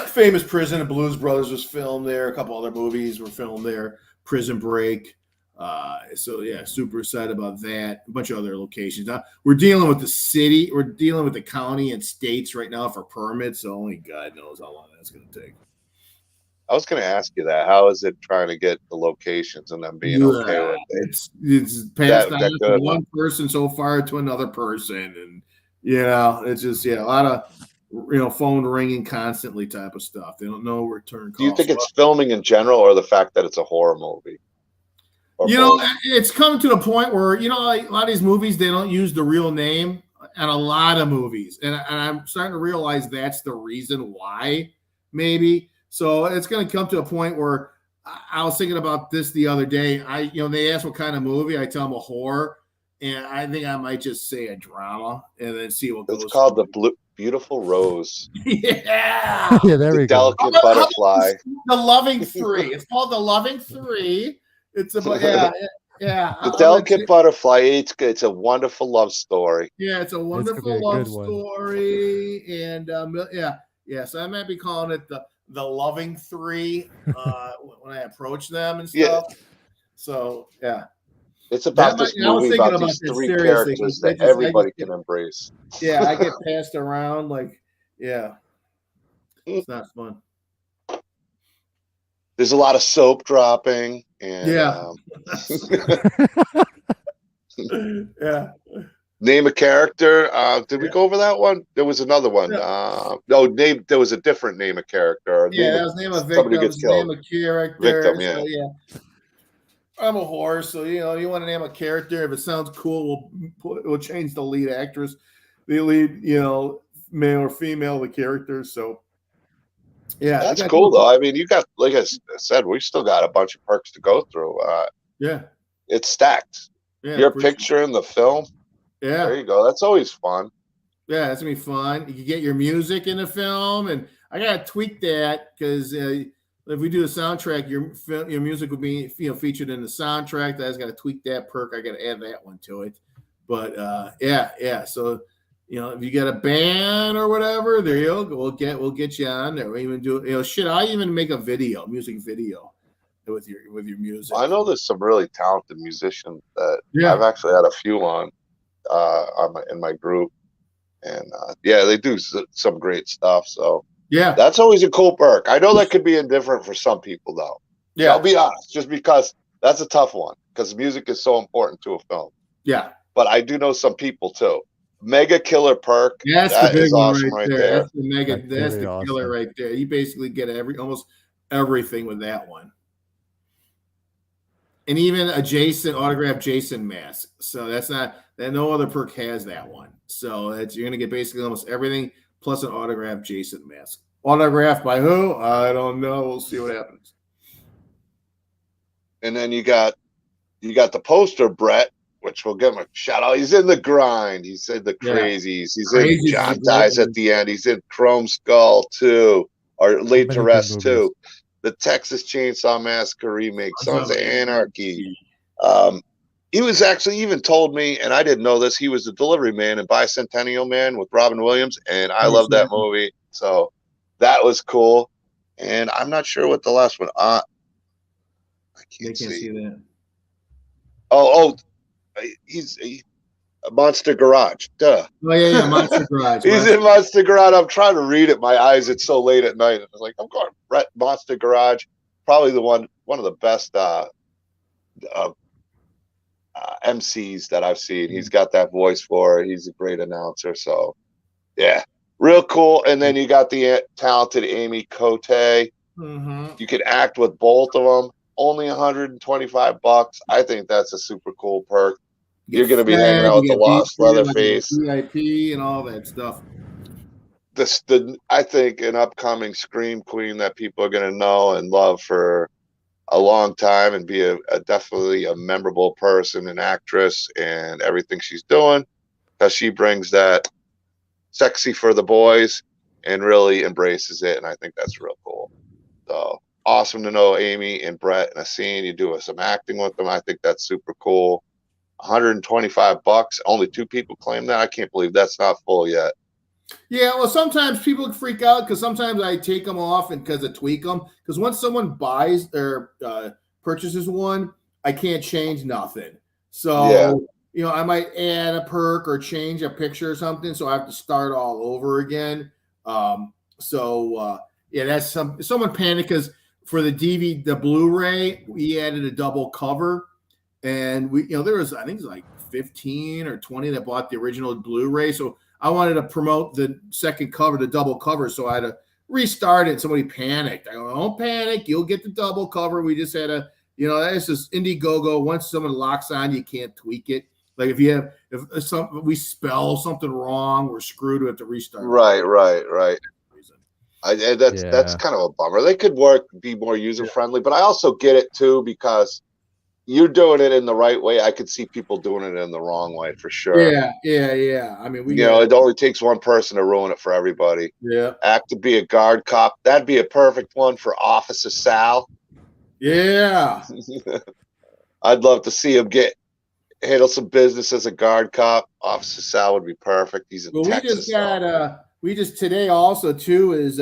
famous prison. And Blues Brothers was filmed there. A couple other movies were filmed there. Prison Break. So yeah, super excited about that. A bunch of other locations. Now, we're dealing with the city. We're dealing with the county and states right now for permits. So only God knows how long that's going to take. I was going to ask you that. How is it trying to get the locations and them being okay with it? It's passed on That from good, one person so far to another person, and it's just a lot of phone ringing constantly type of stuff. They don't know return Do you calls. think it's filming in general, or the fact that it's a horror movie, or both? It's come to the point where like a lot of these movies they don't use the real name, and a lot of movies, and I'm starting to realize that's the reason why, maybe. So it's going to come to a point where I was thinking about this the other day. They asked what kind of movie. I tell them a horror, and I think I might just say a drama, and then see what goes. It's called The Beautiful Rose. Yeah, Yeah, there The we go. Delicate Butterfly. The Loving Three. It's called The Loving Three. It's about yeah. The Delicate Butterfly. It's a wonderful love story. Yeah, it's a It's gonna be wonderful a love good one. story, and so I might be calling it the Loving Three when I approach them and stuff. Yeah. So yeah, It's about That this might- I was movie thinking about about these that three seriously, characters because that everybody can embrace. yeah, I get passed around like it's not fun. There's a lot of soap dropping, and Yeah. Yeah. name a character. Did we go over that one? There was another one. There was a different name a character. That was name of victim. Somebody gets killed. Name a character. Victim, yeah. So, yeah. I'm a horse, so you want to name a character. If it sounds cool, we'll change the lead actress, the lead, male or female, the character. So yeah, that's cool though. I mean, you got, like I said, we still got a bunch of perks to go through. Yeah, it's stacked. Yeah, your picture in the film. Yeah, there you go. That's always fun. Yeah, that's gonna be fun. You can get your music in the film, and I gotta tweak that because if we do a soundtrack, your music will be featured in the soundtrack. That's got to tweak that perk. I got to add that one to it. But yeah. So if you got a band or whatever, there you go. We'll get you on there. We'll even do I even make a music video with your music. I know there's some really talented musicians that I've actually had a few on in my group, and they do some great stuff. So. Yeah, that's always a cool perk. I know that could be indifferent for some people, though. Yeah, I'll be honest, just because that's a tough one, because music is so important to a film. Yeah, but I do know some people too. Mega killer perk. That's that the big is one awesome right there. That's the mega. That's the awesome. killer right there. You basically get almost everything with that one, and even a autographed Jason mask. So that's not that. No other perk has that one. So you're gonna get basically almost everything plus an autographed Jason mask. Autographed by who? I don't know. We'll see what happens. And then you got the poster, Brett, which we'll give him a shout out. He's in The Grind. He's in The Crazies. He's in John Dies at the End. He's in Chrome Skull 2, or Laid to Rest 2. The Texas Chainsaw Massacre remake, Sons of Anarchy. He was actually even told me, and I didn't know this, he was the delivery man in Bicentennial Man with Robin Williams, and I love that movie. So that was cool. And I'm not sure what the last one. I can't see that. He's Monster Garage. Duh. Oh yeah, Monster Garage. He's in Monster Garage. I'm trying to read it. My eyes. It's so late at night. It's like I'm going. Brett, Monster Garage, probably one of the best MCs that I've seen. He's got that voice for it. He's a great announcer. So yeah, real cool. And then you got the talented Amy Cote. Mm-hmm. You could act with both of them. Only $125. I think that's a super cool perk. You're going to be hanging out with the Lost Leatherface, VIP, and all that stuff. I think an upcoming Scream Queen that people are going to know and love for a long time, and be definitely a memorable person, an actress, and everything she's doing, because she brings that sexy for the boys and really embraces it, and I think that's real cool. So awesome to know Amy and Brett and Asin. You do some acting with them. I think that's super cool. $125. Only 2 people claim that. I can't believe that's not full yet. Yeah, well, sometimes people freak out because sometimes I take them off and because I tweak them. Because once someone buys or purchases one, I can't change nothing. Yeah. So I might add a perk or change a picture or something, so I have to start all over again. Yeah, that's someone panicked because for the the Blu-ray, we added a double cover, and there was, I think it's like 15 or 20 that bought the original Blu-ray, so I wanted to promote the second cover, the double cover, so I had to restart it. And somebody panicked. I go, don't panic. You'll get the double cover. We just had a, that's just Indiegogo. Once someone locks on, you can't tweak it. Like if we spell something wrong, we're screwed. We have to restart. Right. That's kind of a bummer. They could be more user friendly, but I also get it too because you're doing it in the right way. I could see people doing it in the wrong way for sure. Yeah. I mean, it only takes one person to ruin it for everybody. Yeah. Act to be a guard cop. That'd be a perfect one for Officer Sal. Yeah. I'd love to see him handle some business as a guard cop. Officer Sal would be perfect. He's in Texas. We just today also too is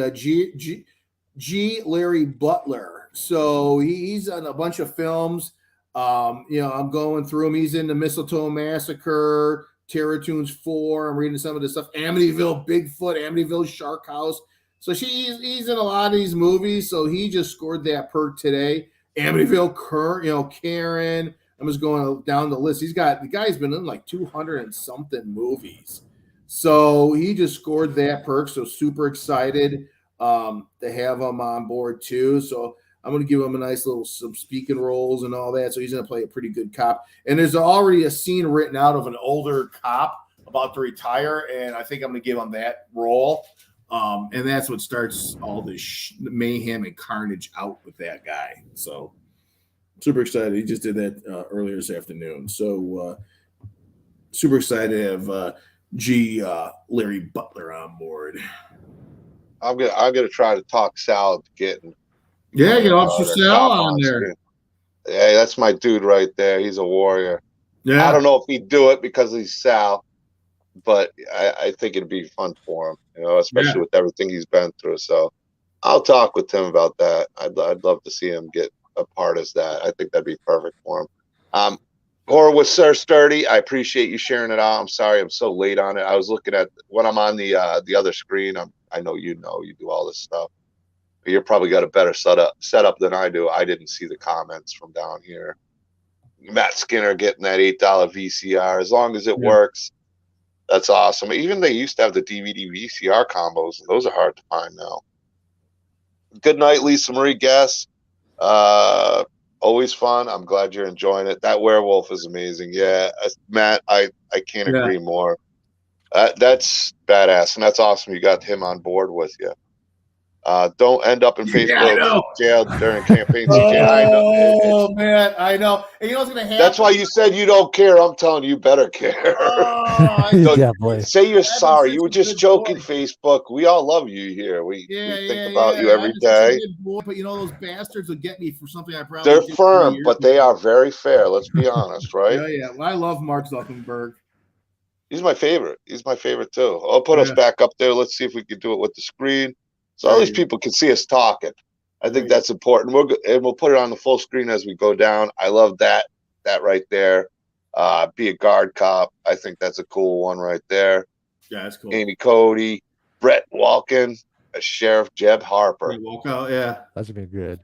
G. Larry Butler. So he's on a bunch of films. I'm going through him. He's in the Mistletoe Massacre, Terror Tunes 4. I'm reading some of this stuff. Amityville Bigfoot, Amityville Shark House. So he's in a lot of these movies. So he just scored that perk today. Amityville Karen. I'm just going down the list. The guy's been in like 200 and something movies. So he just scored that perk. So super excited to have him on board too. So I'm going to give him a nice some speaking roles and all that. So he's going to play a pretty good cop. And there's already a scene written out of an older cop about to retire. And I think I'm going to give him that role. And that's what starts all this mayhem and carnage out with that guy. So super excited. He just did that earlier this afternoon. So super excited to have Larry Butler on board. I'm gonna try to talk Sal into getting. Get Officer Sal on there. Yeah, that's my dude right there. He's a warrior. Yeah. I don't know if he'd do it because he's Sal, but I think it'd be fun for him, especially with everything he's been through. So I'll talk with him about that. I'd love to see him get a part as that. I think that'd be perfect for him. Or with Sir Sturdy, I appreciate you sharing it out. I'm sorry I'm so late on it. I was looking at when I'm on the other screen. I know you do all this stuff. You're probably got a better setup than I do. I didn't see the comments from down here. Matt Skinner getting that $8 VCR. As long as it works, that's awesome. Even they used to have the DVD VCR combos. Those are hard to find now. Good night, Lisa Marie Guess. Always fun. I'm glad you're enjoying it. That werewolf is amazing. Yeah, Matt, I can't agree more. That's badass, and that's awesome. You got him on board with you. Don't end up in Facebook jail during campaign season. I know. Man, I know. And you know what's going to happen? That's why you said you don't care. I'm telling you, better care. Say you're sorry. You were just joking, Facebook. We all love you here. We think about you every day. But those bastards will get me for something I probably They're firm, but they are very fair. Let's be honest, right? Yeah. Well, I love Mark Zuckerberg. He's my favorite. He's my favorite too. I'll put us back up there. Let's see if we can do it with the screen. So all these people can see us talking. I think that's important. We'll put it on the full screen as we go down. I love that right there. Be a guard cop. I think that's a cool one right there. Yeah, that's cool. Amy Cody, Brett Walken, Sheriff Jeb Harper. That's been good.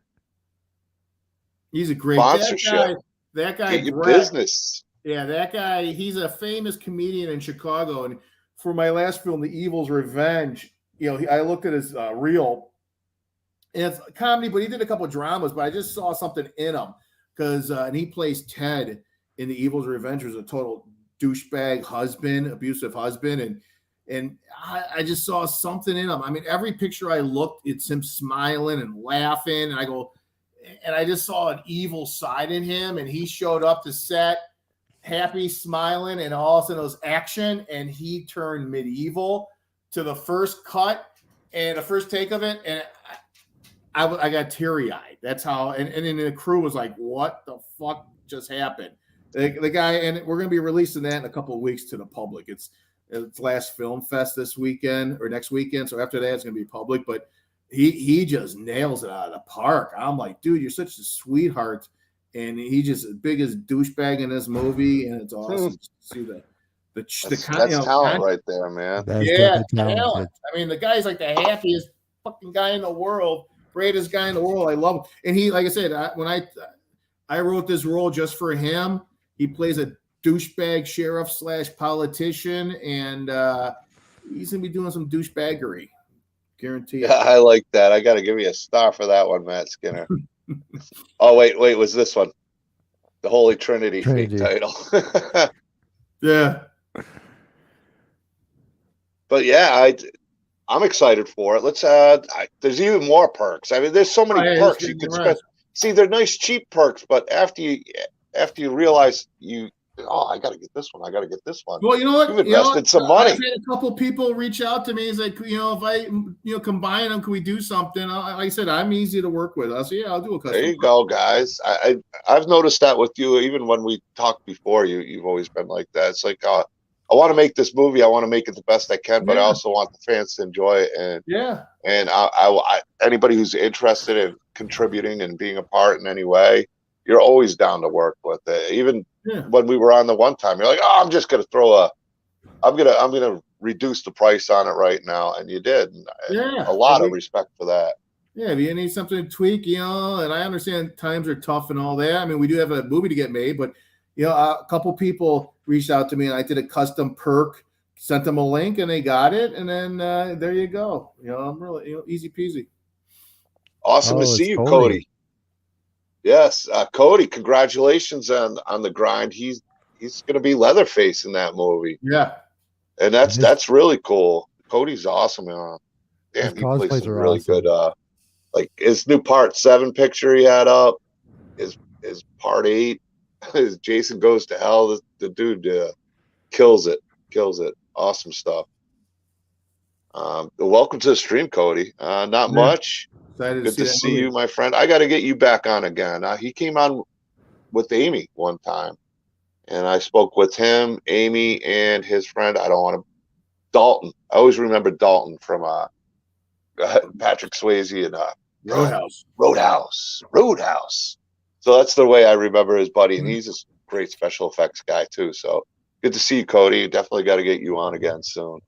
He's a great sponsorship. That guy, get your business. Yeah, that guy. He's a famous comedian in Chicago, and for my last film, The Evil's Revenge. I looked at his reel, and it's comedy, but he did a couple of dramas, but I just saw something in him because and he plays Ted in The Evil's Revenge, who's a total douchebag husband, abusive husband, and I just saw something in him. I mean, every picture I looked, it's him smiling and laughing, and I just saw an evil side in him, and he showed up to set happy, smiling, and all of a sudden it was action, and he turned medieval to the first cut and the first take of it, and I got teary eyed. That's how, and then the crew was like, "What the fuck just happened?" The guy, and we're gonna be releasing that in a couple of weeks to the public. It's last film fest this weekend or next weekend, so after that it's gonna be public. But he just nails it out of the park. I'm like, dude, you're such a sweetheart, and he just as big as douchebag in this movie, and it's awesome to see That's talent right there, man. That's yeah, definitely talented. talent. I mean, the guy's like the happiest fucking guy in the world, greatest guy in the world. I love him, and he, like I said, when I wrote this role just for him. He plays a douchebag sheriff / politician, and he's gonna be doing some douchebaggery. Guarantee it. Yeah, I like that. I got to give you a star for that one, Matt Skinner. Oh wait, was this one the Holy Trinity. Fake title? Yeah. But yeah, I'm excited for it. Let's there's even more perks. I mean, there's so many perks you can spend. See, they're nice cheap perks, but after you realize I got to get this one. I got to get this one. Well, you know what? You've invested some money. I've had a couple people reach out to me. It's like, if I combine them, can we do something? Like I said, I'm easy to work with. I'll say, yeah, I'll do a custom. There you go, guys. I've noticed that with you. Even when we talked before, you've always been like that. It's like, I want to make this movie. I want to make it the best I can, but I also want the fans to enjoy it. And I anybody who's interested in contributing and being a part in any way, you're always down to work with it. Even when we were on the one time, you're like, oh, I'm just gonna I'm gonna reduce the price on it right now, and you did. A lot of respect for that. Yeah, if you need something to tweak, and I understand times are tough and all that. I mean, we do have a movie to get made, but a couple people reached out to me, and I did a custom perk, sent them a link, and they got it, and then there you go. I'm really easy peasy. Awesome to see you, Cody. Yes, Cody, congratulations on the grind. He's going to be Leatherface in that movie. Yeah, and that's really cool. Cody's awesome. Damn, he plays some really good. Like his new Part 7 picture he had up, his Part 8, his Jason Goes to Hell. The dude kills it. Awesome stuff. Welcome to the stream, Cody. Not much. Good to see you, my friend. I got to get you back on again. He came on with Amy one time, and I spoke with him, Amy, and his friend. Dalton. I always remember Dalton from Patrick Swayze and Roadhouse. So that's the way I remember his buddy, and he's a great special effects guy too. So good to see you, Cody. Definitely got to get you on again soon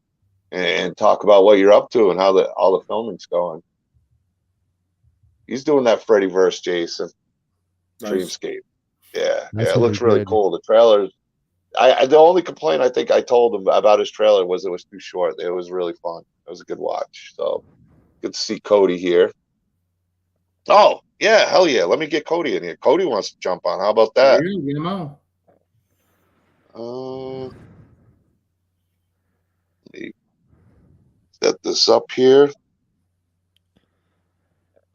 and talk about what you're up to and how all the filming's going. He's doing that Freddyverse Jason Dreamscape. Yeah, it looks really cool. The trailers. The only complaint I think I told him about his trailer was it was too short. It was really fun. It was a good watch. So good to see Cody here. Oh yeah, hell yeah! Let me get Cody in here. Cody wants to jump on. How about that? Get him on. Let me set this up here.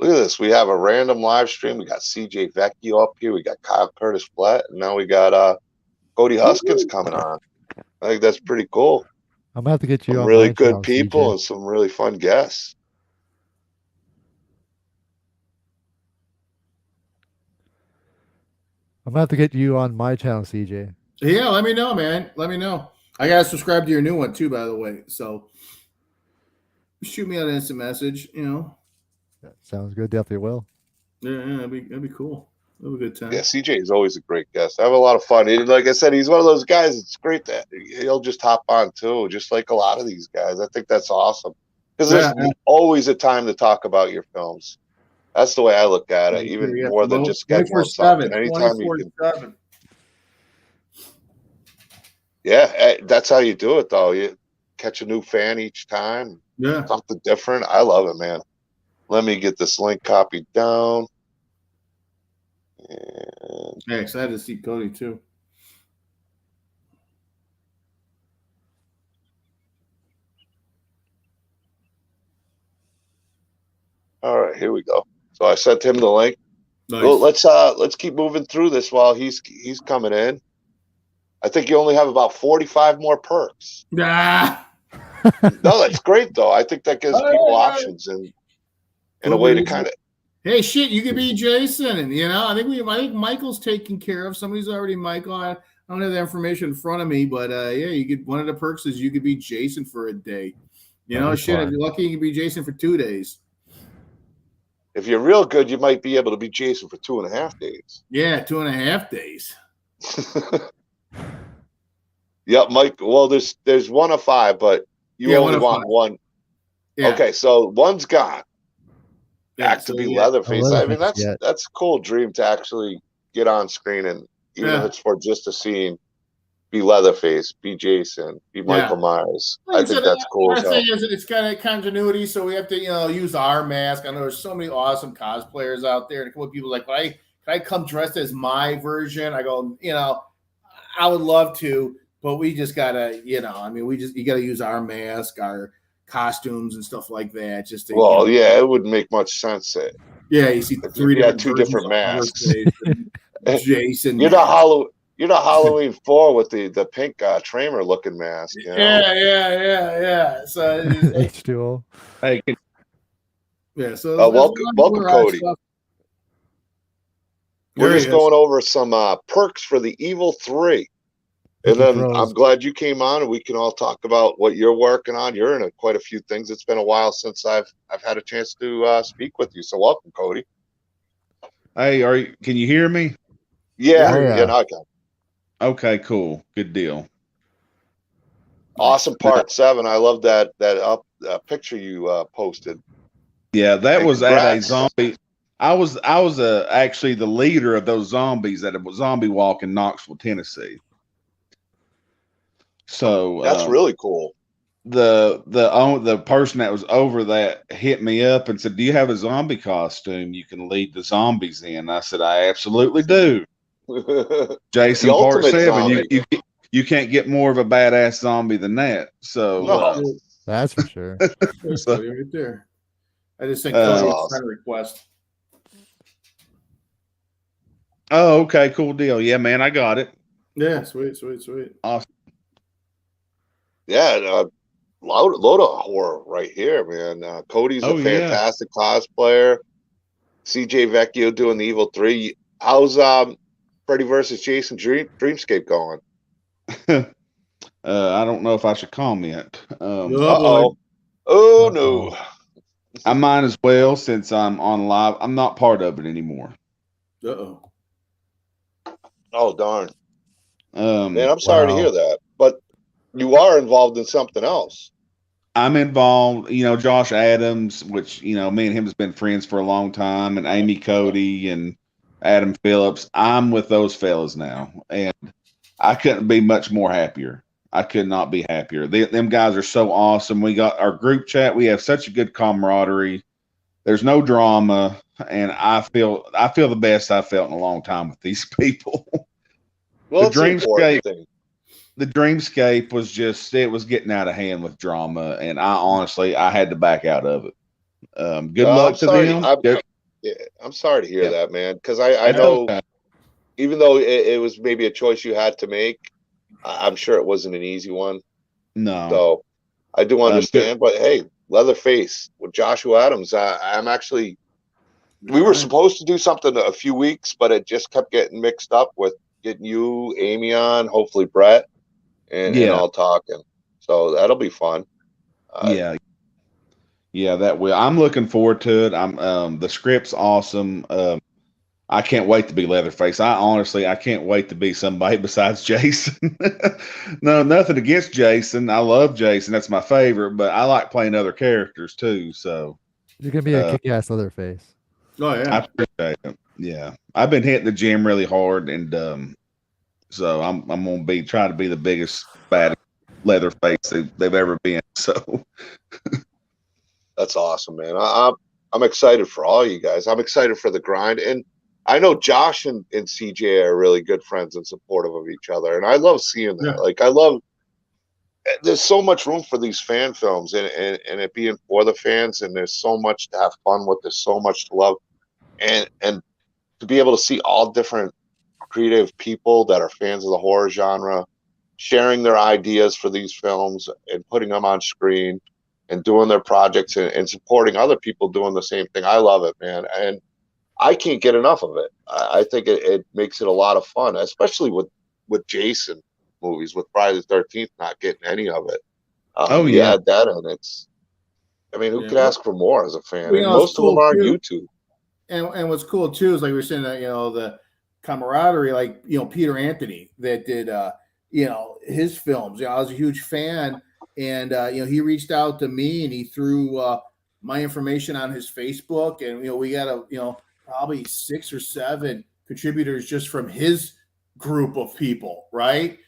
Look at this. We have a random live stream. We got CJ Vecchio up here. We got Kyle Curtis Flat. And now we got Cody Huskins coming on. I think that's pretty cool. I'm going to have to get you on really good people and some really fun guests. I'm going to have to get you on my channel, CJ. Yeah, let me know, man. Let me know. I got to subscribe to your new one, too, by the way. So shoot me an instant message, That sounds good. Definitely will. Yeah, that'd be cool. Have a good time. Yeah, CJ is always a great guest. I have a lot of fun. Like I said, he's one of those guys. It's great that he'll just hop on too, just like a lot of these guys. I think that's awesome because there's always a time to talk about your films. That's the way I look at it, even more than just scheduling something. Anytime you can. Yeah, that's how you do it, though. You catch a new fan each time. Yeah, something different. I love it, man. Let me get this link copied down. And yeah, excited to see Cody too. All right, here we go. So I sent him the link. Nice. Well, let's keep moving through this while he's coming in. I think you only have about 45 more perks. Ah. No, that's great though. I think that gives people options and a way to kind of Hey, shit, you could be Jason, and I think Michael's taken care of. Somebody's already Michael. I don't have the information in front of me, but yeah, you could. One of the perks is you could be Jason for a day. Shit, if you're lucky, you can be Jason for 2 days. If you're real good, you might be able to be Jason for 2.5 days. Yeah, 2.5 days. Yep, Mike. Well, there's 1 of 5, but you only want 1. Yeah. Okay, so 1's gone. Yeah, To be Leatherface. I mean, that's yeah. that's a cool dream to actually get on screen, and even if it's for just a scene, be Leatherface, be Jason, be Michael Myers. Like I think that's cool. Our thing is it's kind of continuity, so we have to use our mask. I know there's so many awesome cosplayers out there, and a couple of people like, can I come dressed as my version? I go, I would love to, but we just gotta, you gotta use our mask, our costumes and stuff like that. Just to, it wouldn't make much sense. Yeah, you see two different masks. Jason, you're not Halloween 4 with the pink Tramer looking mask. Yeah. So H2O. Hey, yeah. So welcome, Cody. We're just going over some perks for the Evil 3. And then I'm glad you came on, and we can all talk about what you're working on. You're in quite a few things. It's been a while since I've had a chance to speak with you. So welcome, Cody. Hey, can you hear me? Yeah, I can. Okay, cool, good deal. Awesome part 7. I love that picture you posted. Yeah, that was congrats. at a zombie. I was actually the leader of those zombies at a zombie walk in Knoxville, Tennessee. So that's really cool. The person that was over that hit me up and said, "Do you have a zombie costume you can lead the zombies in?" I said, "I absolutely do." Jason Part 7. You can't get more of a badass zombie than that. So that's for sure. Right there. I just think Cody's friend request. Oh, okay, cool deal. Yeah, man, I got it. Yeah, sweet. Awesome. Yeah, load of horror right here, man. Cody's a fantastic cosplayer. CJ Vecchio doing the Evil 3. How's Freddy versus Jason Dreamscape going? I don't know if I should comment. Oh no. I might as well, since I'm on live. I'm not part of it anymore. Oh darn. Man, I'm sorry to hear that. But you are involved in something else. I'm involved, Josh Adams, which, me and him has been friends for a long time, and Amy Cody and Adam Phillips. I'm with those fellas now, and I couldn't be much more happier. I could not be happier. Them guys are so awesome. We got our group chat. We have such a good camaraderie. There's no drama, and I feel the best I've felt in a long time with these people. Well, the Dreamscape was getting out of hand with drama, and I had to back out of it. Good luck to them. I'm sorry to hear that, man, because I know, even though it was maybe a choice you had to make, I'm sure it wasn't an easy one. No. So I do understand, but hey, Leatherface with Joshua Adams, we were supposed to do something a few weeks, but it just kept getting mixed up with getting you, Amy on, hopefully Brett. And all talking, so that'll be fun. That will. I'm looking forward to it. The script's awesome. I can't wait to be Leatherface. I can't wait to be somebody besides Jason. No, nothing against Jason. I love Jason. That's my favorite, but I like playing other characters too. So you're gonna be a kick-ass Leatherface. Oh yeah, I appreciate it. Yeah, I've been hitting the gym really hard, and so I'm gonna try to be the biggest bad Leatherface they've ever been. So that's awesome, man. I'm excited for all you guys. I'm excited for the grind, and I know Josh and CJ are really good friends and supportive of each other, and I love seeing that. Yeah. There's so much room for these fan films, and it being for the fans, and there's so much to have fun with. There's so much to love, and to be able to see all different creative people that are fans of the horror genre sharing their ideas for these films and putting them on screen and doing their projects and supporting other people doing the same thing. I love it, man. And I can't get enough of it. I think it makes it a lot of fun, especially with Jason movies, with Friday the 13th not getting any of it. Oh, You yeah. add that in, I mean, who Yeah, could ask for more as a fan? And it's most of them cool are on too. YouTube. And what's cool too is like we are saying that the camaraderie, like Peter Anthony that did his films. I was a huge fan, and he reached out to me and he threw my information on his Facebook, and we got probably 6 or 7 contributors just from his group of people, right?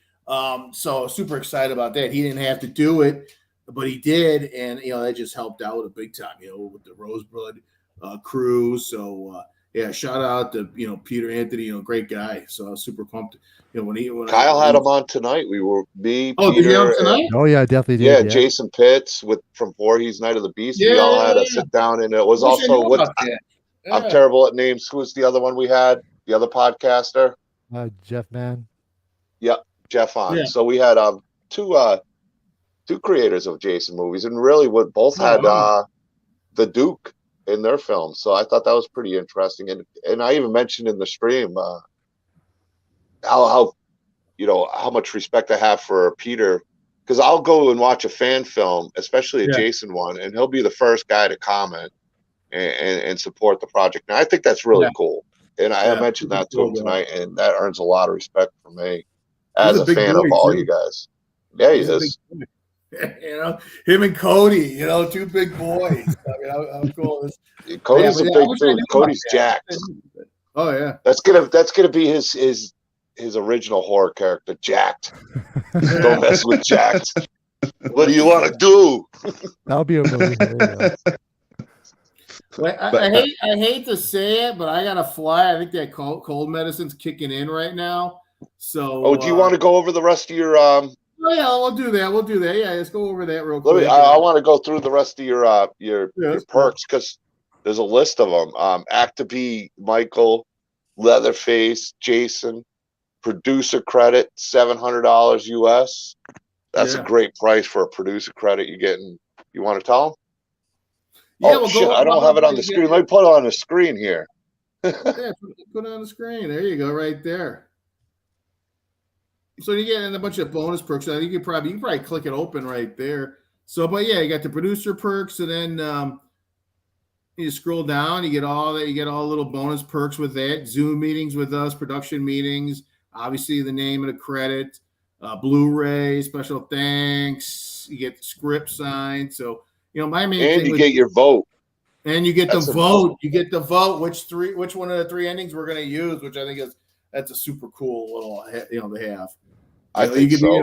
So super excited about that. He didn't have to do it, but he did, and that just helped out a big time, with the Rosebud crew. So yeah, shout out to Peter Anthony, great guy. So I was super pumped. When Kyle had him on tonight. We were me, did you have Peter, him tonight? Oh yeah, I definitely yeah, did. Yeah. Jason Pitts from Voorhees Night of the Beast. We Yeah, all yeah, had a yeah. sit down, and it was I wish I also knew with. about that. I'm Yeah. terrible at names. Who was the other one we had? The other podcaster? Jeff Mann. Yep, Jeff on. Yeah. So we had two creators of Jason movies, and really what both had wow. the Duke in their films. So I thought that was pretty interesting, and I even mentioned in the stream how how much respect I have for Peter, because I'll go and watch a fan film, especially a Yeah. Jason one, and he'll be the first guy to comment and support the project. And I think that's really cool. And I Yeah, mentioned that to cool, him bro. tonight, and that earns a lot of respect from me He's as a a big fan boy, of all too. you guys. Yeah, he He's a is. big boy. Him and Cody, 2 big boys. I mean, how cool is Cody's a I big wish I dude. knew about Cody's that. jacked. Oh yeah. That's gonna be his original horror character, jacked. Don't mess with jacked. What do you want to do? That'll be a movie. There you go. Well, I hate to say it, but I gotta fly. I think that cold medicine's kicking in right now. So Do you want to go over the rest of your Oh yeah, we'll do that. Yeah, let's go over that real quick. I want to go through the rest of your that's perks, because there's a list of them. Actabee, Michael, Leatherface, Jason, producer credit, $700 US. That's a great price for a producer credit. You're getting. You want to tell them? Yeah, oh shit! I don't have it on the screen. Let me put it on the screen here. Yeah, put it on the screen. There you go, right there. So you get in a bunch of bonus perks. I think you can probably click it open right there. So, but yeah, you got the producer perks, and then you scroll down, you get all that. You get all little bonus perks with that. Zoom meetings with us, production meetings. Obviously, the name and the credit, Blu-ray, special thanks. You get the script signed. So my main thing. And you get your vote. And you get the vote. You get the vote. Which one of the 3 endings we're going to use? Which I think that's a super cool little to have. I think so.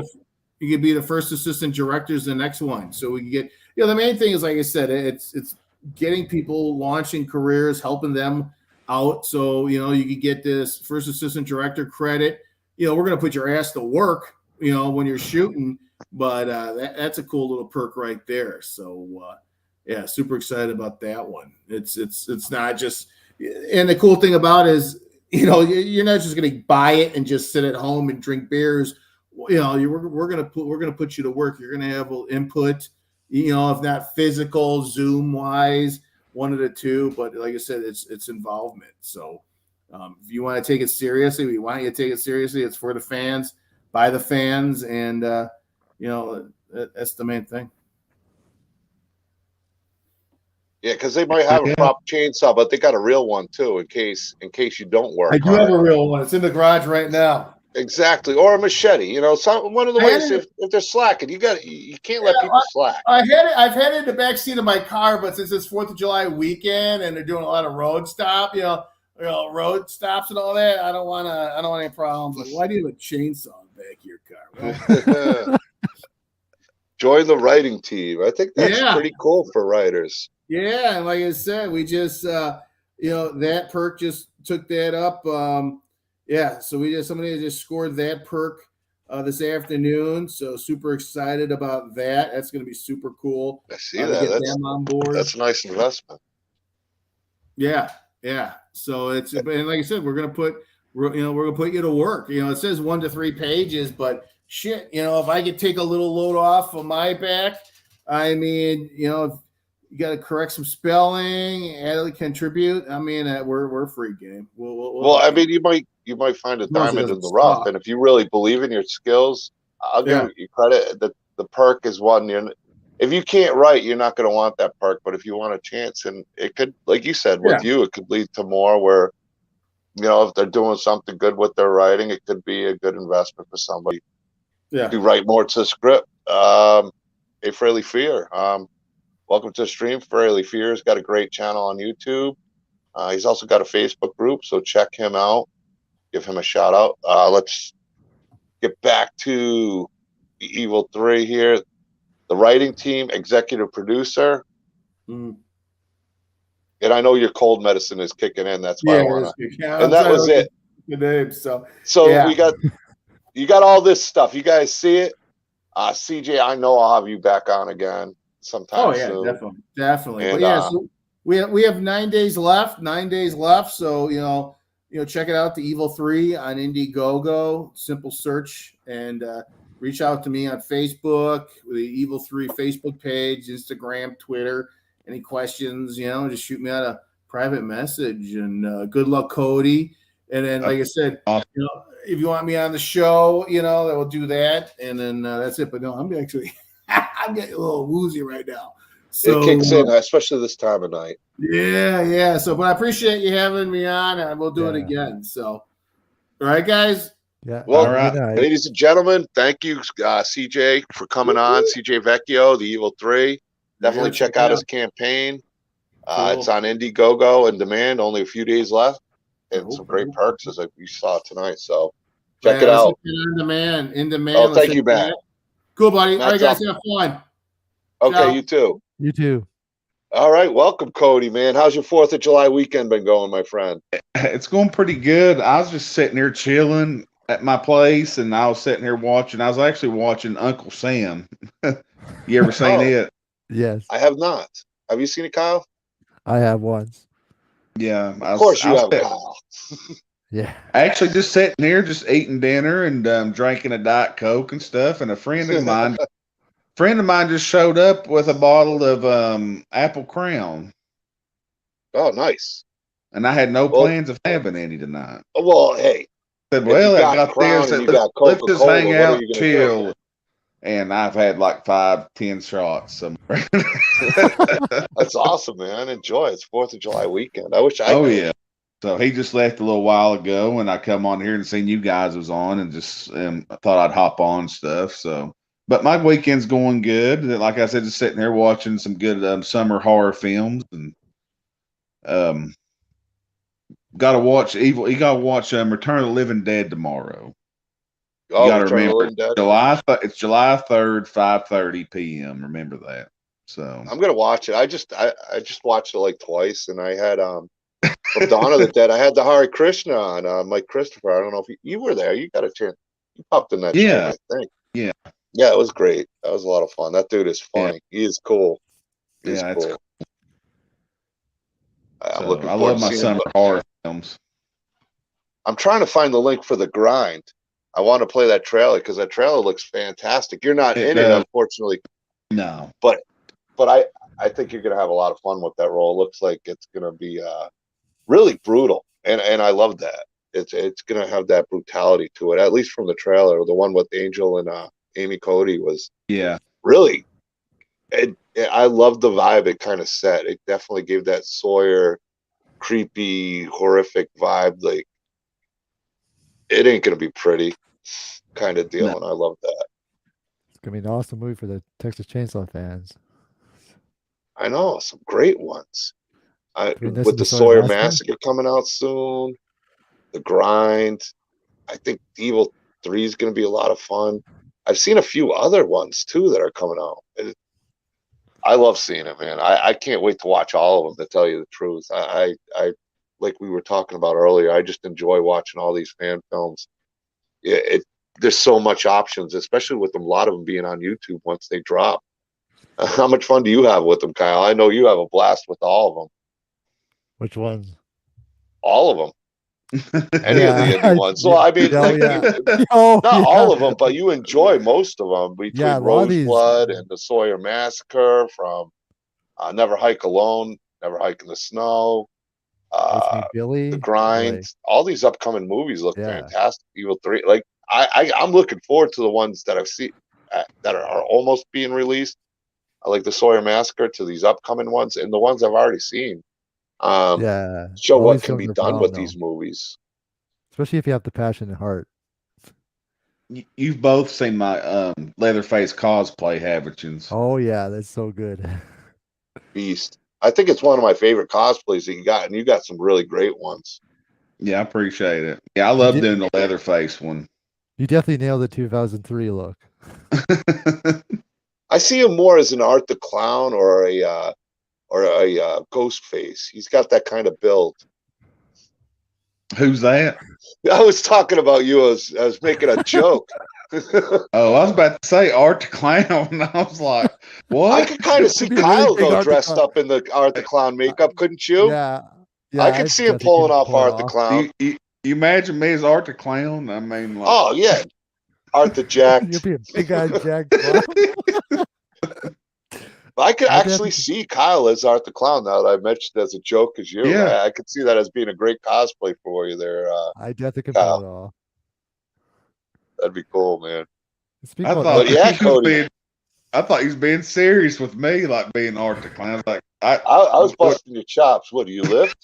You could be the first assistant directors the next one. So we can get the main thing is, like I said, it's getting people launching careers, helping them out. So you could get this first assistant director credit. We're going to put your ass to work. When you're shooting, but that's a cool little perk right there. So yeah, super excited about that one. It's not just, and the cool thing about it is you're not just going to buy it and just sit at home and drink beers. We're gonna put you to work. You're gonna have a little input, if not physical, Zoom wise, one of the two. But like I said, it's involvement. So if you want to take it seriously, we want you to take it seriously. It's for the fans, by the fans, and that's the main thing. Yeah, because they might have a prop chainsaw, but they got a real one too, in case you don't work. I do have a real one. It's in the garage right now. Exactly, or a machete. One of the ways if they're slacking, you can't let people slack. I've had it in the back seat of my car, but since it's 4th of July weekend and they're doing a lot of road stops and all that, I don't want any problems. Like, why do you have a chainsaw in the back of your car? Well, join the writing team. I think that's pretty cool for writers. Yeah, and like I said, we just that perk just took that up. So somebody just scored that perk this afternoon. So super excited about that. That's going to be super cool. I see that. Get them on board. That's a nice investment. Yeah. So and like I said, we're gonna put you to work. It says 1 to 3 pages, but shit, if I could take a little load off of my back, I mean, you got to correct some spelling, add contribute. I mean, we're free game. Well, I mean, you might find a as long as it diamond in doesn't the rough, suck. and if you really believe in your skills, I'll Yeah. give you credit. The perk is one. If you can't write, you're not going to want that perk. But if you want a chance, and it could, like you said, with you, it could lead to more. Where if they're doing something good with their writing, it could be a good investment for somebody to write more to the script. Hey, Fraley Fear. Welcome to the stream. Fraley Fear's got a great channel on YouTube. He's also got a Facebook group, so check him out. Give him a shout out. Let's get back to the Evil 3 here. The writing team, executive producer. And I know your cold medicine is kicking in. That's why I want to. And that was it. The name, so you got all this stuff. You guys see it? CJ, I know I'll have you back on again sometime soon. Definitely. And, but so we have 9 days left. 9 days left. So check it out, the Evil 3 on Indiegogo. Simple search and reach out to me on Facebook, the Evil 3 Facebook page, Instagram, Twitter. Any questions? Just shoot me out a private message. And good luck, Cody. And then, like I said, if you want me on the show, that will do that. And then that's it. But no, I'm getting a little woozy right now. So it kicks in, especially this time of night. Yeah. So, but I appreciate you having me on, and we'll do it again. So, all right, guys. Yeah. Well, all right. Ladies and gentlemen, thank you, CJ, for coming on. CJ Vecchio, the Evil 3. Definitely check out his campaign. It's on Indiegogo and demand. Only a few days left, and some great perks as you saw tonight. So check it out. In demand. Oh, thank you, Matt. Cool, buddy. All right, guys, have fun. Okay, ciao. You too. You too. All right, welcome, Cody, man. How's your 4th of July weekend been going, my friend? It's going pretty good. I was just sitting here chilling at my place, and I was sitting here watching. I was actually watching Uncle Sam. You ever seen it? Yes. I have not. Have you seen it, Kyle? I have once. Yeah. Of course you have, Kyle. Yeah. Actually, just sitting here, just eating dinner and drinking a Diet Coke and stuff, and a friend of mine just showed up with a bottle of Apple Crown. Oh, nice. And I had no plans of having any tonight. Well, hey. I said, well, I got this. Let's just hang out, chill. And I've had like 5-10 shots somewhere. That's awesome, man. Enjoy. It's 4th of July weekend. I wish I could. Yeah. So he just left a little while ago, and I come on here and seen you guys was on, and just I thought I'd hop on stuff. So, but my weekend's going good. Like I said, just sitting there watching some good summer horror films, and got to watch Evil. You got to watch Return of the Living Dead tomorrow. You got to remember it's July 3rd, 5:30 p.m. Remember that. So I'm gonna watch it. I just watched it like twice, and I had from Dawn of the Dead. I had the Hare Krishna on Mike Christopher. I don't know if you were there. You got a chance. You popped in that. Yeah, stream, I think. Yeah, it was great. That was a lot of fun. That dude is funny. Yeah. He is cool. It's cool. I'm looking I love my summer horror films. I'm trying to find the link for The Grind. I want to play that trailer because that trailer looks fantastic. You're not in it, unfortunately. No. But I think you're going to have a lot of fun with that role. It looks like it's going to be really brutal, and I love that. It's going to have that brutality to it, at least from the trailer. The one with Angel and Amy Cody was really. I love the vibe it kind of set. It definitely gave that Sawyer creepy, horrific vibe. Like it ain't going to be pretty kind of deal, and I love that. It's going to be an awesome movie for the Texas Chainsaw fans. I know, some great ones. With the Sawyer Massacre coming out soon, The Grind. I think Evil 3 is going to be a lot of fun. I've seen a few other ones, too, that are coming out. I love seeing it, man. I can't wait to watch all of them, to tell you the truth. I like we were talking about earlier, I just enjoy watching all these fan films. There's so much options, especially with them, a lot of them being on YouTube once they drop. How much fun do you have with them, Kyle? I know you have a blast with all of them. Which ones? All of them. Any of the indie ones. So I mean, not all of them, but you enjoy most of them. Between Roseblood and the Sawyer Massacre, from Never Hike Alone, Never Hike in the Snow, It's Me The Billy. Grind. Like, All these upcoming movies look yeah. fantastic. Evil 3. Like I'm looking forward to the ones that I've seen that are almost being released. I like the Sawyer Massacre to these upcoming ones, and the ones I've already seen. Yeah. Show All what these can films be are done with phenomenal. these movies. Especially if you have the passion and heart. You've both seen my Leatherface cosplay, haven't you? Oh yeah, that's so good. Beast. I think it's one of my favorite cosplays that you got, and you got some really great ones. Yeah, I appreciate it. Yeah, I You love did doing the Leatherface one. you definitely nailed the 2003 look. I see him more as an Art the Clown or a ghost face. He's got that kind of build. Who's that? I was talking about you. I was making a joke. Oh, I was about to say Art the Clown. I was like, I what? could kind of see It'd be a really Kyle big though Art the dressed Clown. up in the Art the Clown makeup, couldn't you? Yeah. Yeah, I could I see him definitely pulling can off pull it Art the off. Clown. You imagine me as Art the Clown? I mean, like, Oh yeah, Art the You'd Jacked. be a big guy Jack Clown. I could I actually definitely see Kyle as Art the Clown now that I mentioned as a joke as you. yeah. I could see that as being a great cosplay for you there, I definitely can pull Kyle. it off. That'd be cool, man. Speaking I about thought But yeah, he was Cody, being, I thought he was being serious with me, like being Art the Clown. I was like, I was busting your chops. What do you lift?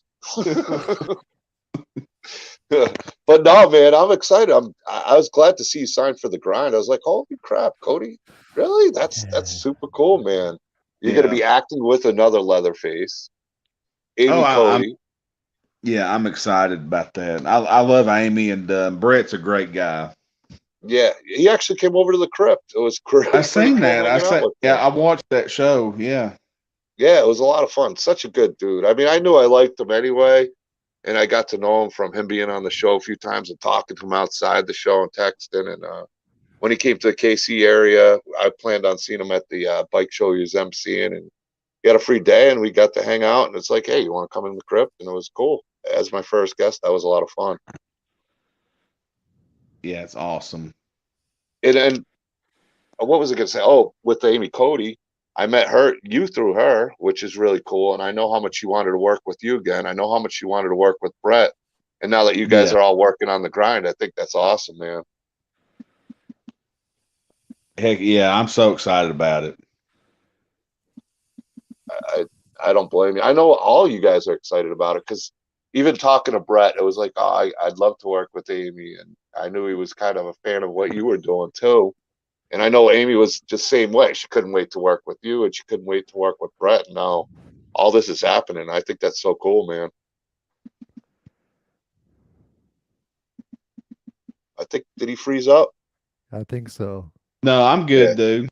But no, man, I'm excited. I was glad to see you sign for the Grind. I was like, holy crap, Cody, really? That's Yeah. super cool, man. You're Yeah. gonna be acting with another Leatherface, Amy oh, Cody. I'm excited about that. I love Amy, and Brett's a great guy. Yeah, he actually came over to the Krypt. It was great. I Pretty seen cool that. hanging out with him. I watched that show. Yeah. Yeah, it was a lot of fun. Such a good dude. I mean, I knew I liked him anyway, and I got to know him from him being on the show a few times and talking to him outside the show and texting. And when he came to the KC area, I planned on seeing him at the bike show he was emceeing, and he had a free day, and we got to hang out. And it's like, hey, you want to come in the Krypt? And it was cool. As my first guest, that was a lot of fun. Yeah, it's awesome. And what was I going to say? Oh, with Amy Cody, I met you through her, which is really cool. And I know how much she wanted to work with you again. I know how much she wanted to work with Brett. And now that you guys Yeah. are all working on the Grind, I think that's awesome, man. Heck yeah, I'm so excited about it. I don't blame you. I know all you guys are excited about it because even talking to Brett, it was like, oh, I'd love to work with Amy. And I knew he was kind of a fan of what you were doing too. And I know Amy was just same way. She couldn't wait to work with you, and she couldn't wait to work with Brett. And now all this is happening. I think that's so cool, man. I think, did he freeze up? I think so. No, I'm good, Yeah. dude.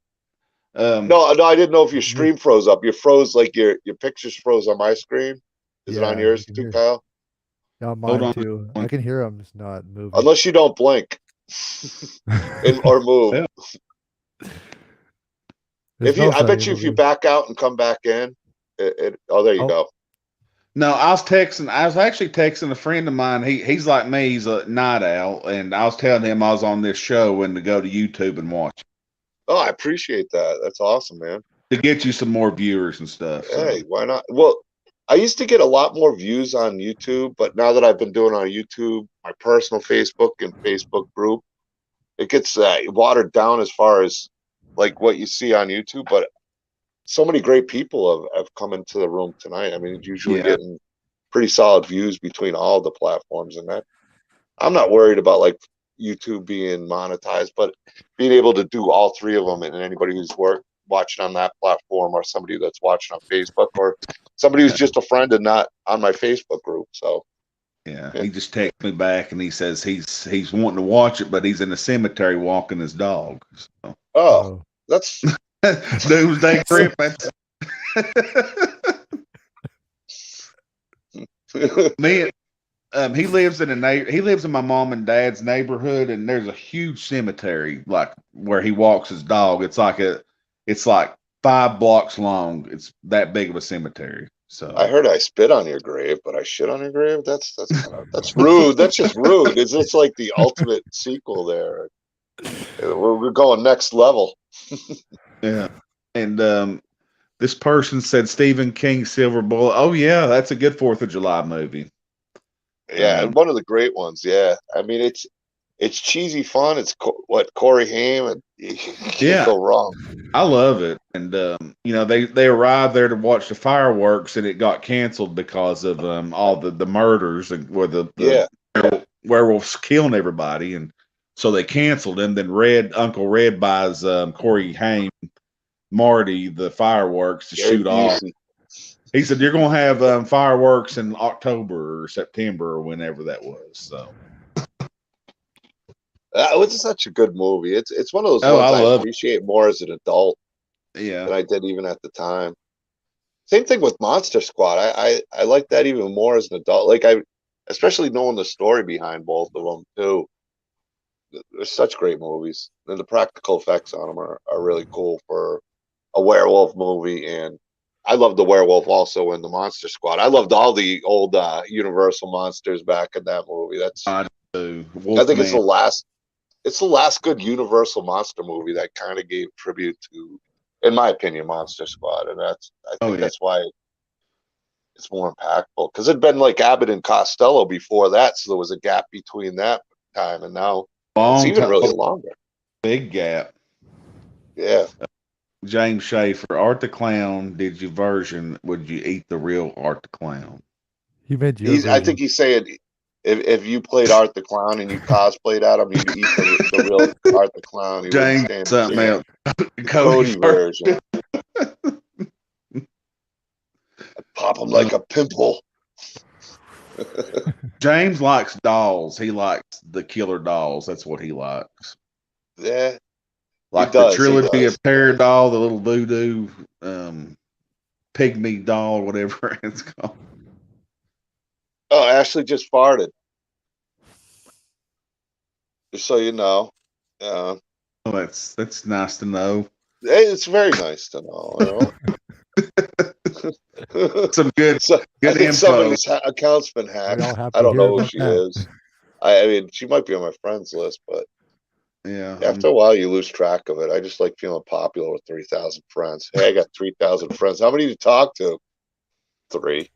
No, I didn't know if your stream froze up. You froze like your pictures froze on my screen. Is it on Yeah, yours you can too, hear. Kyle? Yeah, Hold mine on. too. I can hear him. It's not moving. Unless you don't blink or move. Yeah. There's no I bet sign you of if you it. back out and come back in, oh, there you Oh. go. No, I was actually texting a friend of mine. He's like me, he's a night owl, and I was telling him I was on this show and to go to YouTube and watch Oh, I appreciate that. That's awesome, man. to get you some more viewers and stuff. So. Hey, why not? Well, I used to get a lot more views on YouTube, but now that I've been doing on YouTube, my personal Facebook and Facebook group, it gets watered down as far as like what you see on YouTube. But so many great people have come into the room tonight. I mean, it's usually Yeah. getting pretty solid views between all the platforms, and that I'm not worried about like YouTube being monetized, but being able to do all three of them, and anybody who's watching on that platform, or somebody that's watching on Facebook, or somebody who's just a friend and not on my Facebook group. So Yeah, he just texted me back and he says he's wanting to watch it, but he's in the cemetery walking his dog. So. oh, that's Doomsday Krypt. Me, he lives in my mom and dad's neighborhood, and there's a huge cemetery like where he walks his dog. It's like 5 blocks long. It's that big of a cemetery. So I heard I spit on your grave, but I shit on your grave. That's that's rude. That's just rude. Is this like the ultimate sequel there? We're going next level. yeah, and This person said Stephen King's Silver Bullet. Oh yeah, that's a good 4th of July movie. Yeah, one of the great ones. Yeah, I mean it's cheesy fun. It's Corey Haim, and you can't go wrong. I love it. And they arrived there to watch the fireworks, and it got canceled because of all the murders and where the werewolves killing everybody, and so they canceled. And then Uncle Red buys Corey Haim Marty the fireworks to shoot off. He said, "You're going to have fireworks in October or September or whenever that was." So that was such a good movie. It's one of those ones I appreciate more as an adult than I did even at the time. Same thing with Monster Squad. I like that even more as an adult. Like especially knowing the story behind both of them too. They're such great movies, and the practical effects on them are really cool for a werewolf movie. And I love the werewolf also in the Monster Squad. I loved all the old Universal monsters back in that movie. I think it's the last good Universal monster movie that kind of gave tribute to, in my opinion, Monster Squad, and I think that's why it's more impactful, because it'd been like Abbott and Costello before that, so there was a gap between that time and now. It's even really longer. Big gap. Yeah. James Schaefer, Art the Clown, did you version? Would you eat the real Art the Clown? You meant your version. I think he's saying if you played Art the Clown and you cosplayed at him, you'd eat the real Art the Clown. He James, wouldn't something else. Cody version. Pop him like a pimple. James likes dolls. He likes the killer dolls. That's what he likes. Yeah. Like the trilogy of Terror Doll, the little voodoo pygmy doll, whatever it's called. Oh, Ashley just farted. Just so you know. Oh, that's nice to know. It's very nice to know. Some good, I think somebody's account's been hacked. I don't know who she is. I mean, she might be on my friends list, but yeah. After a while, you lose track of it. I just like feeling popular with 3,000 friends. Hey, I got 3,000 friends. How many do you talk to? 3.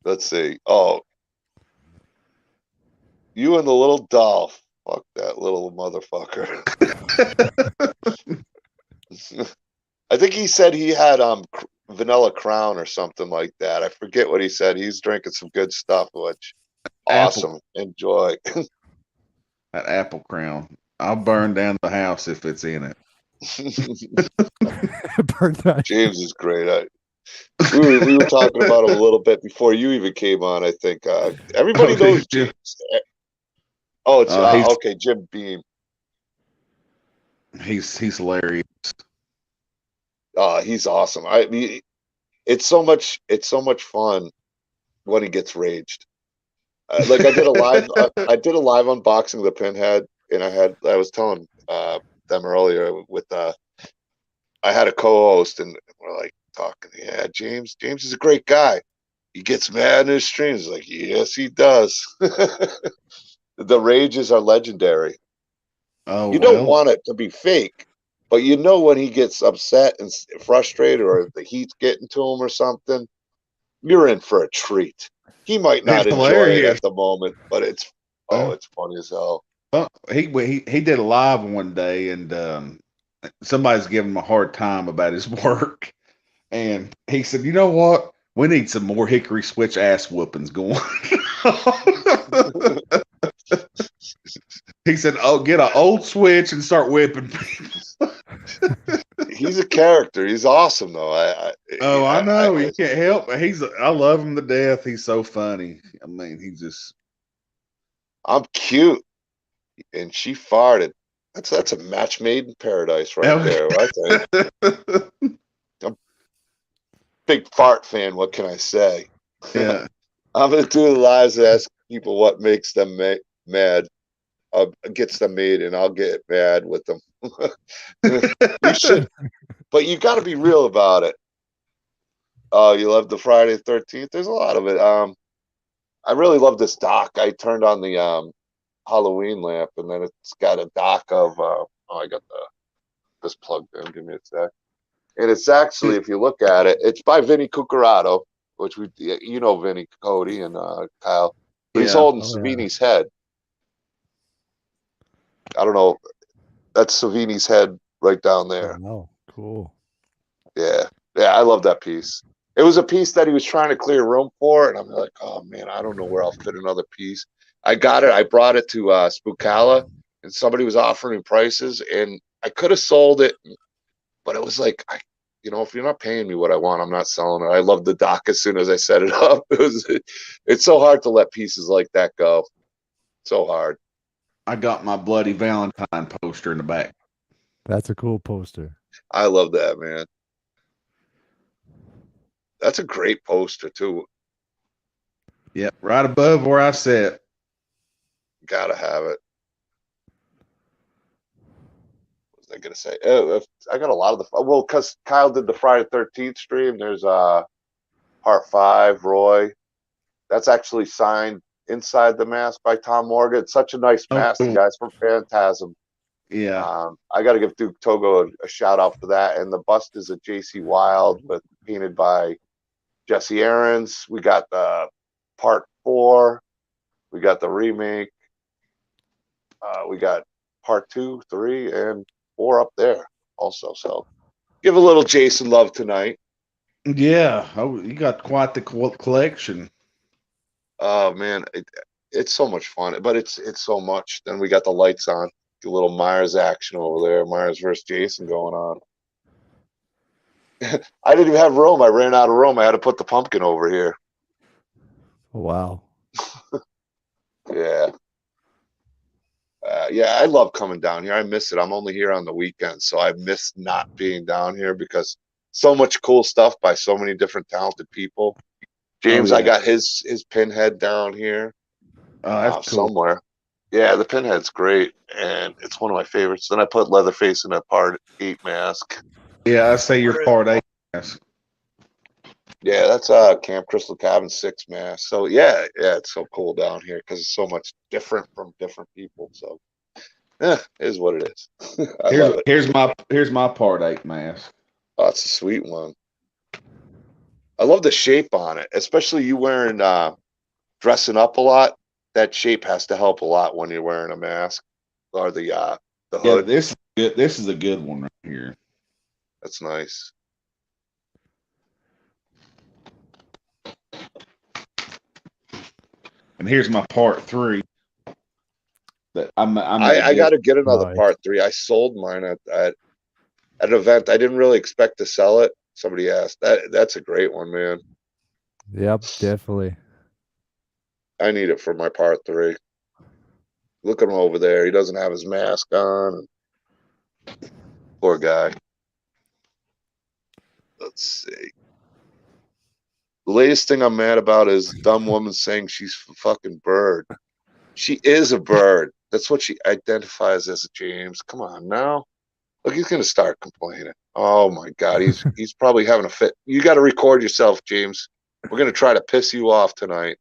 Let's see. Oh, you and the little doll. Fuck that little motherfucker. I think he said he had vanilla crown or something like that. I forget what he said. He's drinking some good stuff, which awesome. Enjoy. That apple crown. I'll burn down the house if it's in it. James is great. We were talking about him a little bit before you even came on, I think. Everybody knows James. Oh, it's okay, Jim Beam. He's hilarious. He's awesome. I mean, it's so much fun when he gets raged. Like I did a live unboxing of the Pinhead, and I was telling them earlier with I had a co-host, and we're like talking. Yeah, James is a great guy. He gets mad in his streams. He's like, yes, he does. The rages are legendary. Oh, you don't want it to be fake, but you know when he gets upset and frustrated, or the heat's getting to him or something, you're in for a treat. He might not enjoy it at the moment, but it's funny as hell. Well, he did a live one day, and somebody's giving him a hard time about his work, and he said, "You know what? We need some more Hickory Switch ass whoopings going." He said, "Oh, get an old switch and start whipping people." He's a character. He's awesome, though. I know. He can't help. I love him to death. He's so funny. I mean, I'm cute, and she farted. That's a match made in paradise right there. I think. I'm a big fart fan. What can I say? Yeah. I'm gonna do the lives and ask people what makes them mad. Gets them made, and I'll get mad with them. You should, but you got to be real about it. You love the Friday the 13th. There's a lot of it. I really love this doc. I turned on the Halloween lamp, and then it's got a doc of I got this plugged in. Give me a sec. And it's actually, if you look at it, it's by Vinny Cucurato, which you know Vinny, Cody, and Kyle. But he's Yeah. holding Oh, yeah. Savini's head. I don't know. That's Savini's head right down there. Oh, cool. Yeah. Yeah, I love that piece. It was a piece that he was trying to clear room for, and I'm like, oh man, I don't know where I'll fit another piece. I got it. I brought it to Spookala, and somebody was offering prices, and I could have sold it, but it was like, if you're not paying me what I want, I'm not selling it. I love the dock as soon as I set it up. It's so hard to let pieces like that go. So hard. I got my Bloody Valentine poster in the back. That's a cool poster. I love that, man. That's a great poster too. Yep, right above where I sit. Gotta have it. What was I gonna say? Oh, I got a lot of because Kyle did the Friday 13th stream. There's part 5, Roy. That's actually signed inside the mask by Tom Morgan. It's such a nice Oh, mask, cool. the guys from Phantasm. Yeah. I got to give Duke Togo a shout out for that. And the bust is a JC Wild, painted by Jesse Aarons. We got the part 4. We got the remake. We got part 2, 3, and 4 up there also. So give a little Jason love tonight. Yeah. Oh, you got quite the collection. Oh man, it's so much fun, but it's so much. Then we got the lights on, the little Myers action over there, Myers versus Jason going on. I didn't even have room. I ran out of room. I had to put the pumpkin over here. Oh, wow. Yeah. Yeah, I love coming down here. I miss it. I'm only here on the weekends, so I miss not being down here because so much cool stuff by so many different talented people. James, Oh, yeah. I got his pinhead down here Oh, that's cool. somewhere. Yeah, the pinhead's great, and it's one of my favorites. Then I put Leatherface in a part 8 mask. Yeah, I say you're part 8. Yes. Yeah, that's Camp Crystal Cabin 6 mask. So yeah, it's so cool down here because it's so much different from different people. So it is what it is. I love it. Here's my part 8 mask. Oh, it's a sweet one. I love the shape on it, especially you wearing dressing up a lot. That shape has to help a lot when you're wearing a mask or the Yeah, hood. this is good. This is a good one right here. That's nice. And here's my part 3. That I got to get another Nice. part 3. I sold mine at an event. I didn't really expect to sell it. Somebody asked. That's a great one, man. Yep, definitely. I need it for my part 3. Look at him over there. He doesn't have his mask on. Poor guy. Let's see. The latest thing I'm mad about is dumb woman saying she's a fucking bird. She is a bird. That's what she identifies as, James. Come on now. Look, he's gonna start complaining. Oh my god, he's probably having a fit. You got to record yourself, James. We're gonna try to piss you off tonight.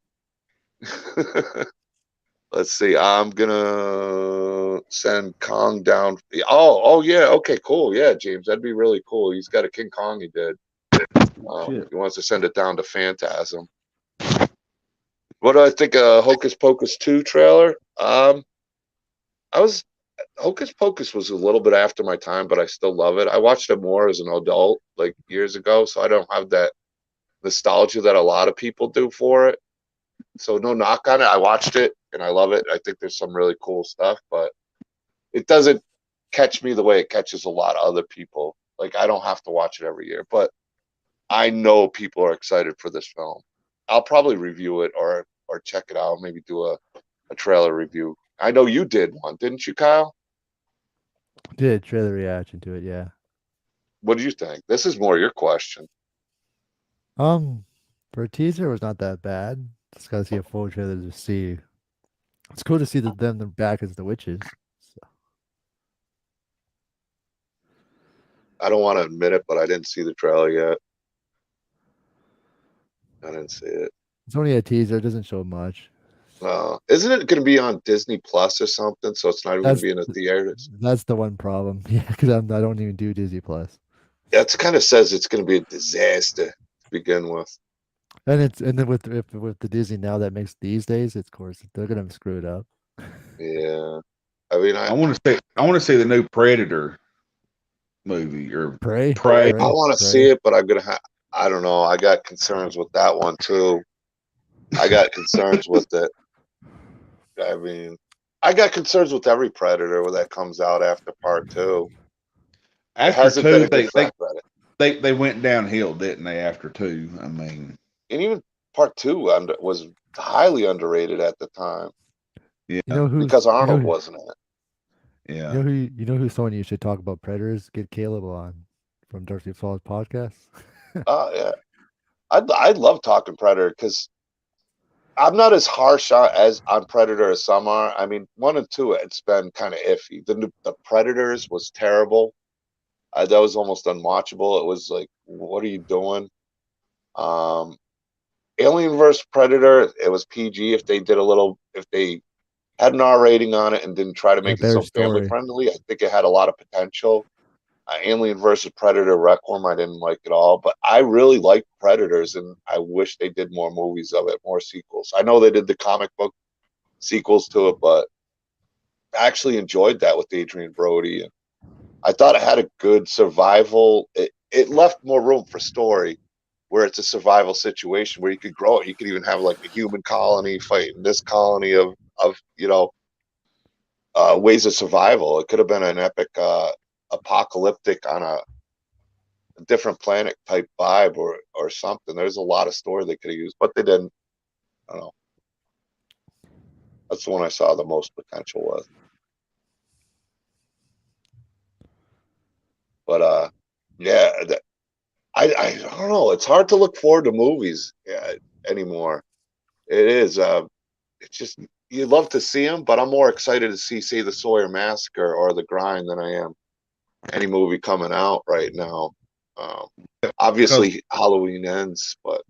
Let's see. I'm gonna send Kong down. Oh yeah. Okay, cool. Yeah, James, that'd be really cool. He's got a King Kong. He did. Shit. He wants to send it down to Phantasm. What do I think of Hocus Pocus 2 trailer? I was Hocus Pocus was a little bit after my time, but I still love it. I watched it more as an adult, like years ago, so I don't have that nostalgia that a lot of people do for it. So no knock on it. I watched it and I love it. I think there's some really cool stuff, but it doesn't catch me the way it catches a lot of other people. Like I don't have to watch it every year, but I know people are excited for this film. I'll probably review it or check it out. Maybe do a trailer review. I know you did one, didn't you, Kyle? Did a trailer reaction to it, yeah. What do you think? This is more your question. For a teaser, it was not that bad. Just gotta see a full trailer to see. It's cool to see them back as the witches. So, I don't want to admit it, but I didn't see the trailer yet. I didn't see it. it's only a teaser; it doesn't show much. Isn't it going to be on Disney Plus or something? So it's not even going to That's be in the theaters. that's the one problem. Yeah, because I don't even do Disney Plus, That kind of says it's going to be a disaster to begin with. and then with the Disney now that makes these days, of course they're gonna screw it up. Yeah, I mean, I want to see the new Predator movie or Pray, Prey. I want to see it, but I'm gonna have. I don't know. I got concerns with that one too. I got concerns with it. I mean, I got concerns with every Predator when that comes out after part two. It After hasn't been two, a good track record. they went downhill, didn't they? After two, I mean, And even part two was highly underrated at the time yeah, You know who's because you know Arnold who- wasn't in it. yeah. you know who's someone you should talk about predators? Get Caleb on from Darcy Falls podcast. Oh yeah, I'd love talking Predator because I'm not as harsh as on Predator as some are. I mean, one and two, it's been kind of iffy. The Predators was terrible. That was almost unwatchable. It was like, what are you doing? Um, Alien vs Predator, it was PG. If they had an R rating on it and didn't try to And a make it better so family story. friendly, I think it had a lot of potential. Alien versus Predator Requiem, I didn't like at all, but I really like Predators, and I wish they did more movies of it, more sequels. I know they did the comic book sequels to it, but I actually enjoyed that with Adrian Brody, and I thought it had a good survival. It left more room for story, where it's a survival situation where you could grow it. You could even have like a human colony fighting this colony of ways of survival. It could have been an epic apocalyptic on a different planet type vibe or something. There's a lot of story they could have used, but they didn't. I don't know. That's the one I saw the most potential with. But yeah, I don't know. It's hard to look forward to movies anymore. It is. It's just you love to see them, but I'm more excited to see, say, the Sawyer Massacre or The Grind than I am any movie coming out right now. Um, Because obviously, Halloween ends, but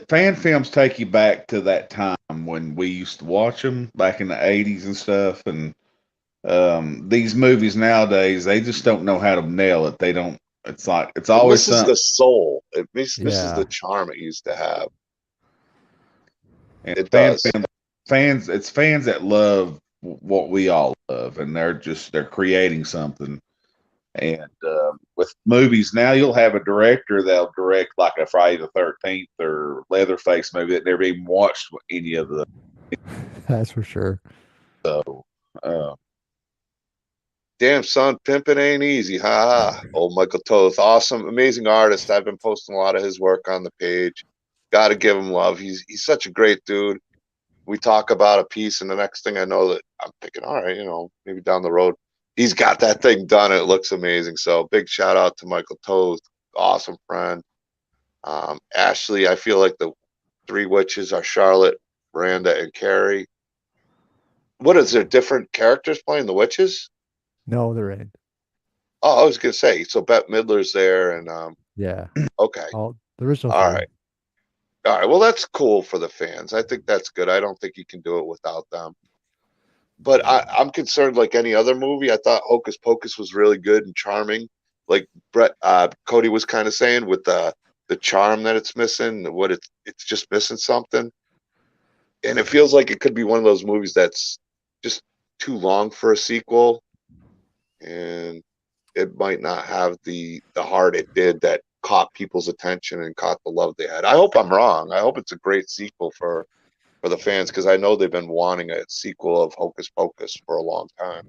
fan films take you back to that time when we used to watch them back in the '80s and stuff, and these movies nowadays they just don't know how to nail it. They don't. It's like it's it always misses something. the soul. It misses Yeah. the charm it used to have. And It does. fans, it's fans that love what we all love, and they're creating something. And with movies now, you'll have a director that'll direct like a Friday the 13th or Leatherface movie that never even watched any of the. That's for sure. Uh, Damn, son, pimping ain't easy. Ha ha. Old Michael Toth. Awesome, amazing artist. I've been posting a lot of his work on the page. Got to give him love. He's such a great dude. We talk about a piece, and the next thing I know, that I'm thinking, all right, maybe down the road, he's got that thing done. It looks amazing. So big shout out to Michael Toth. Awesome friend. Ashley, I feel like the three witches are Charlotte, Miranda, and Carrie. What is there? Different characters playing the witches? No, there ain't. Oh, I was gonna say. So Bette Midler's there, and Yeah. okay, All the original all three. right, all right. Well, that's cool for the fans. I think that's good. I don't think you can do it without them. But I'm concerned, like any other movie. I thought Hocus Pocus was really good and charming, like Cody was kind of saying with the charm that it's missing. What it's just missing something, and it feels like it could be one of those movies that's just too long for a sequel, and it might not have the heart it did that caught people's attention and caught the love they had. I hope I'm wrong. I hope it's a great sequel for the fans because I know they've been wanting a sequel of Hocus Pocus for a long time.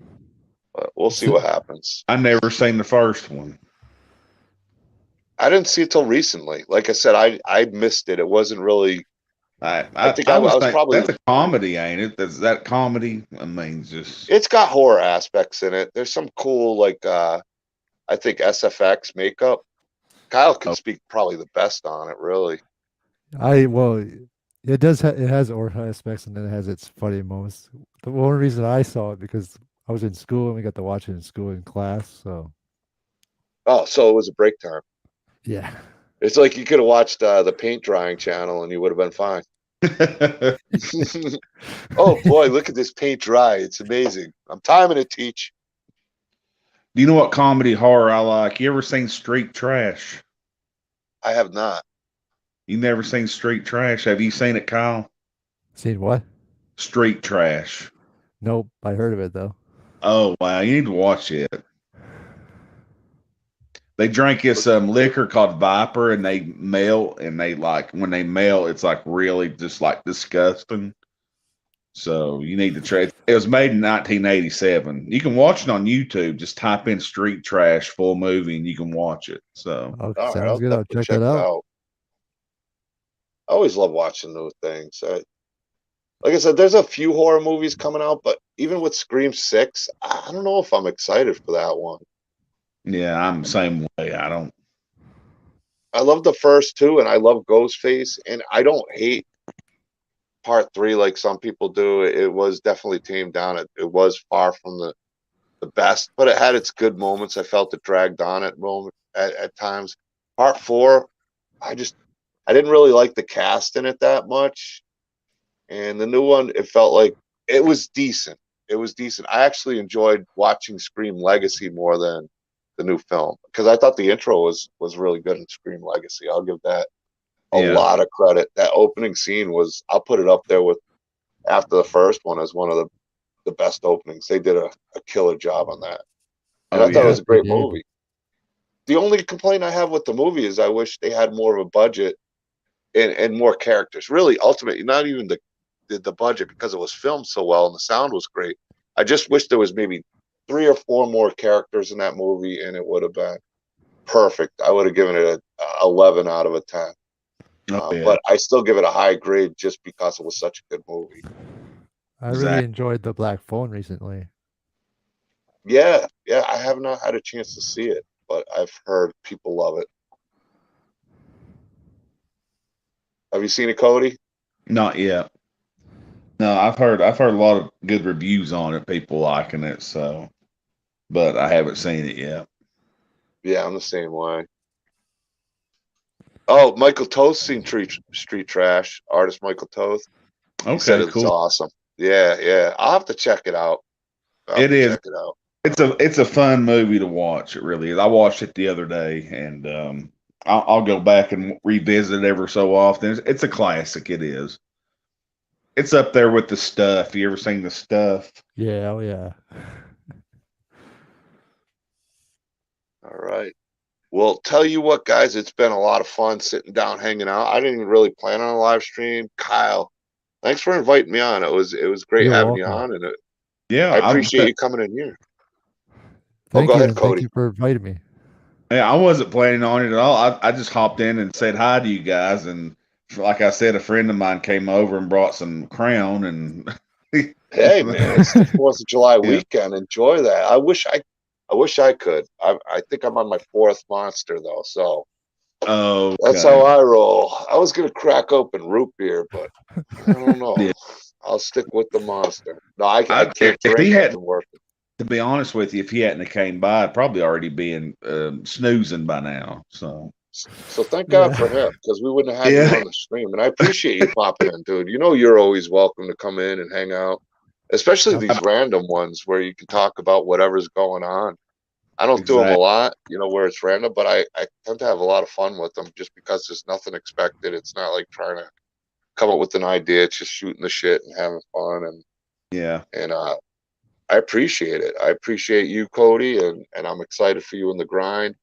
But we'll see what happens. I never seen the first one. I didn't see it till recently. Like I said, I missed it. It wasn't really. I think I I was was think probably. that's a comedy, ain't it? Is that comedy? I mean, just It's got horror aspects in it. There's some cool like I think SFX makeup. Kyle can oh, speak probably the best on it. Really. Well, it does. It has horror aspects, and then it has its funny moments. The one reason I saw it because I was in school and we got to watch it in school in class. So Oh, so it was a break time. yeah, It's like you could have watched the paint drying channel and you would have been fine. Oh boy, look at this paint dry. It's amazing. I'm timing it, Teach. Do you know what comedy horror I like? You ever seen Street Trash? I have not. You never seen Street Trash? Have you seen it, Kyle? Seen what? Street Trash. Nope. I heard of it though. Oh wow, you need to watch it. They drink this liquor called Viper, and they melt, and they like when they melt, it's like really just like disgusting. So you need to try. It was made in 1987. You can watch it on YouTube. Just type in "Street Trash" full movie, and you can watch it. So Okay, All right, sounds I'll good. I'll definitely check that it out. out. I always love watching those things. Like I said, there's a few horror movies coming out, but even with Scream 6, I don't know if I'm excited for that one. yeah, I'm the same way. I don't. I love the first two, and I love Ghostface, and I don't hate part 3 like some people do. It was definitely tamed down. It was far from the best, but it had its good moments. I felt it dragged on at times. Part 4, I didn't really like the cast in it that much. And the new one, it felt like it was decent. It was decent. I actually enjoyed watching Scream Legacy more than the new film because I thought the intro was really good in Scream Legacy. I'll give that a Yeah. lot of credit. That opening scene was, I'll put it up there with after the first one as one of the best openings. They did a killer job on that. And Oh I thought it yeah. was a great They did. movie. The only complaint I have with the movie is I wish they had more of a budget and more characters. Really, ultimately, not even the budget because it was filmed so well and the sound was great. I just wish there was maybe 3 or 4 more characters in that movie, and it would have been perfect. I would have given it a 11 out of a 10. Oh yeah. But I still give it a high grade just because it was such a good movie. I really enjoyed the Black Phone recently. Yeah, I have not had a chance to see it, but I've heard people love it. Have you seen it, Cody? Not yet. No, I've heard a lot of good reviews on it, people liking it, so but I haven't seen it yet. Yeah, I'm the same way. Oh, Michael Toth seen Street Trash. Artist Michael Toth. He said Okay, it was cool. awesome. Yeah. I'll have to check it out. It is. Check it out. It's a fun movie to watch. It really is. I watched it the other day, and I'll go back and revisit it ever so often. It's a classic. It is. It's up there with The Stuff. You ever seen The Stuff? Yeah, oh yeah. All right. Well, tell you what, guys, it's been a lot of fun sitting down, hanging out. I didn't even really plan on a live stream. Kyle, thanks for inviting me on. It was great You're having you welcome. on, and Yeah, I appreciate you coming in here. Thank Go you, ahead, and thank Cody. you for inviting me. I wasn't planning on it at all. I just hopped in and said hi to you guys, and like I said, a friend of mine came over and brought some Crown, and Hey, man, it's the 4th of July Yeah. weekend. Enjoy that. I wish I could. I think I'm on my 4th Monster though, so Oh, that's how I roll. I was gonna crack open root beer, but I don't know. Yeah. I'll stick with the Monster. No, I can't if drink. he I've had, been working. to be honest with you, if he hadn't have came by, I'd probably already been snoozing by now. So So thank God Yeah. for him, because we wouldn't have had Yeah. you on the stream. And I appreciate you popping in, dude. You know you're always welcome to come in and hang out, especially these random ones where you can talk about whatever's going on. I don't do them a Exactly. lot, where it's random, but I tend to have a lot of fun with them just because there's nothing expected. It's not like trying to come up with an idea. It's just shooting the shit and having fun. Yeah. And I appreciate it. I appreciate you, Cody, and I'm excited for you in the grind.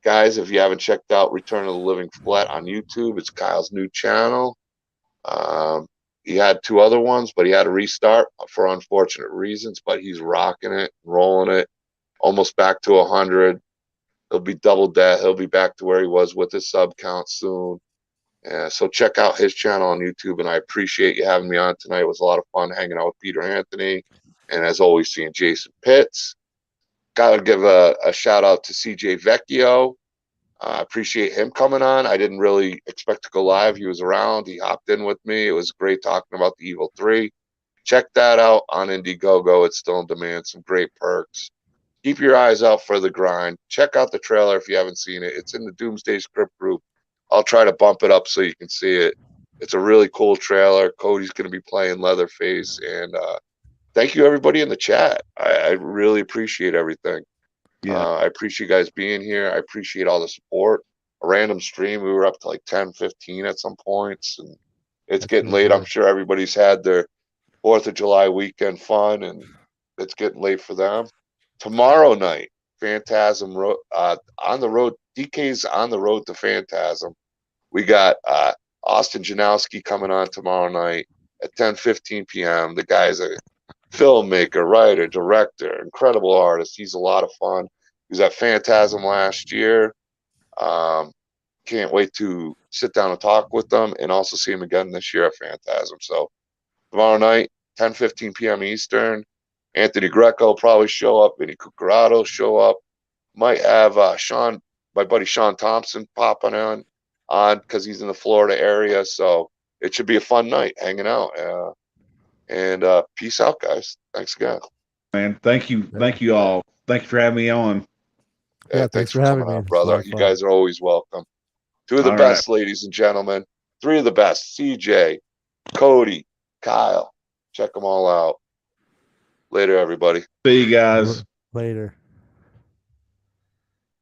Guys, if you haven't checked out Return of the Living Flat on YouTube, it's Kyle's new channel. He had 2 other ones, but he had to restart for unfortunate reasons, but he's rocking it, rolling it, almost back to 100. He'll be double that. He'll be back to where he was with his sub count soon. So check out his channel on YouTube, and I appreciate you having me on tonight. It was a lot of fun hanging out with Peter Anthony, and as always, seeing Jason Pitts. Gotta give a shout out to CJ Vecchio. I appreciate him coming on. I didn't really expect to go live. He was around. He hopped in with me. It was great talking about the Evil 3. Check that out on Indiegogo. It's still in demand. Some great perks. Keep your eyes out for the grind. Check out the trailer if you haven't seen it. It's in the Doomsday Script group. I'll try to bump it up so you can see it. It's a really cool trailer. Cody's going to be playing Leatherface, and thank you everybody in the chat. I really appreciate everything. Yeah. I appreciate you guys being here. I appreciate all the support. A random stream, we were up to like 10, 15 at some points, and it's That's getting pretty late. I'm good. sure everybody's had their 4th of July weekend fun, and it's getting late for them. Tomorrow night, Phantasm on the road. DK's on the road to Phantasm. We got Austin Janowski coming on tomorrow night at 10:15 p.m. The guy's a filmmaker, writer, director, incredible artist. He's a lot of fun. He was at Phantasm last year. Can't wait to sit down and talk with them and also see him again this year at Phantasm. So tomorrow night, 10:15 p.m. Eastern. Anthony Greco probably show up. Vinny Cucarato show up. Might have my buddy Sean Thompson popping on because he's in the Florida area. So it should be a fun night hanging out. And peace out, guys. Thanks again. Man, thank you all. Thank you for having me on. Yeah, Thanks thanks for having coming me. on, It's a lot brother. of You fun. guys are always welcome. 2 of the All best, ladies and gentlemen. 3 of the best. CJ, Cody, Kyle. Check them all out. Later, everybody. See you guys. Later.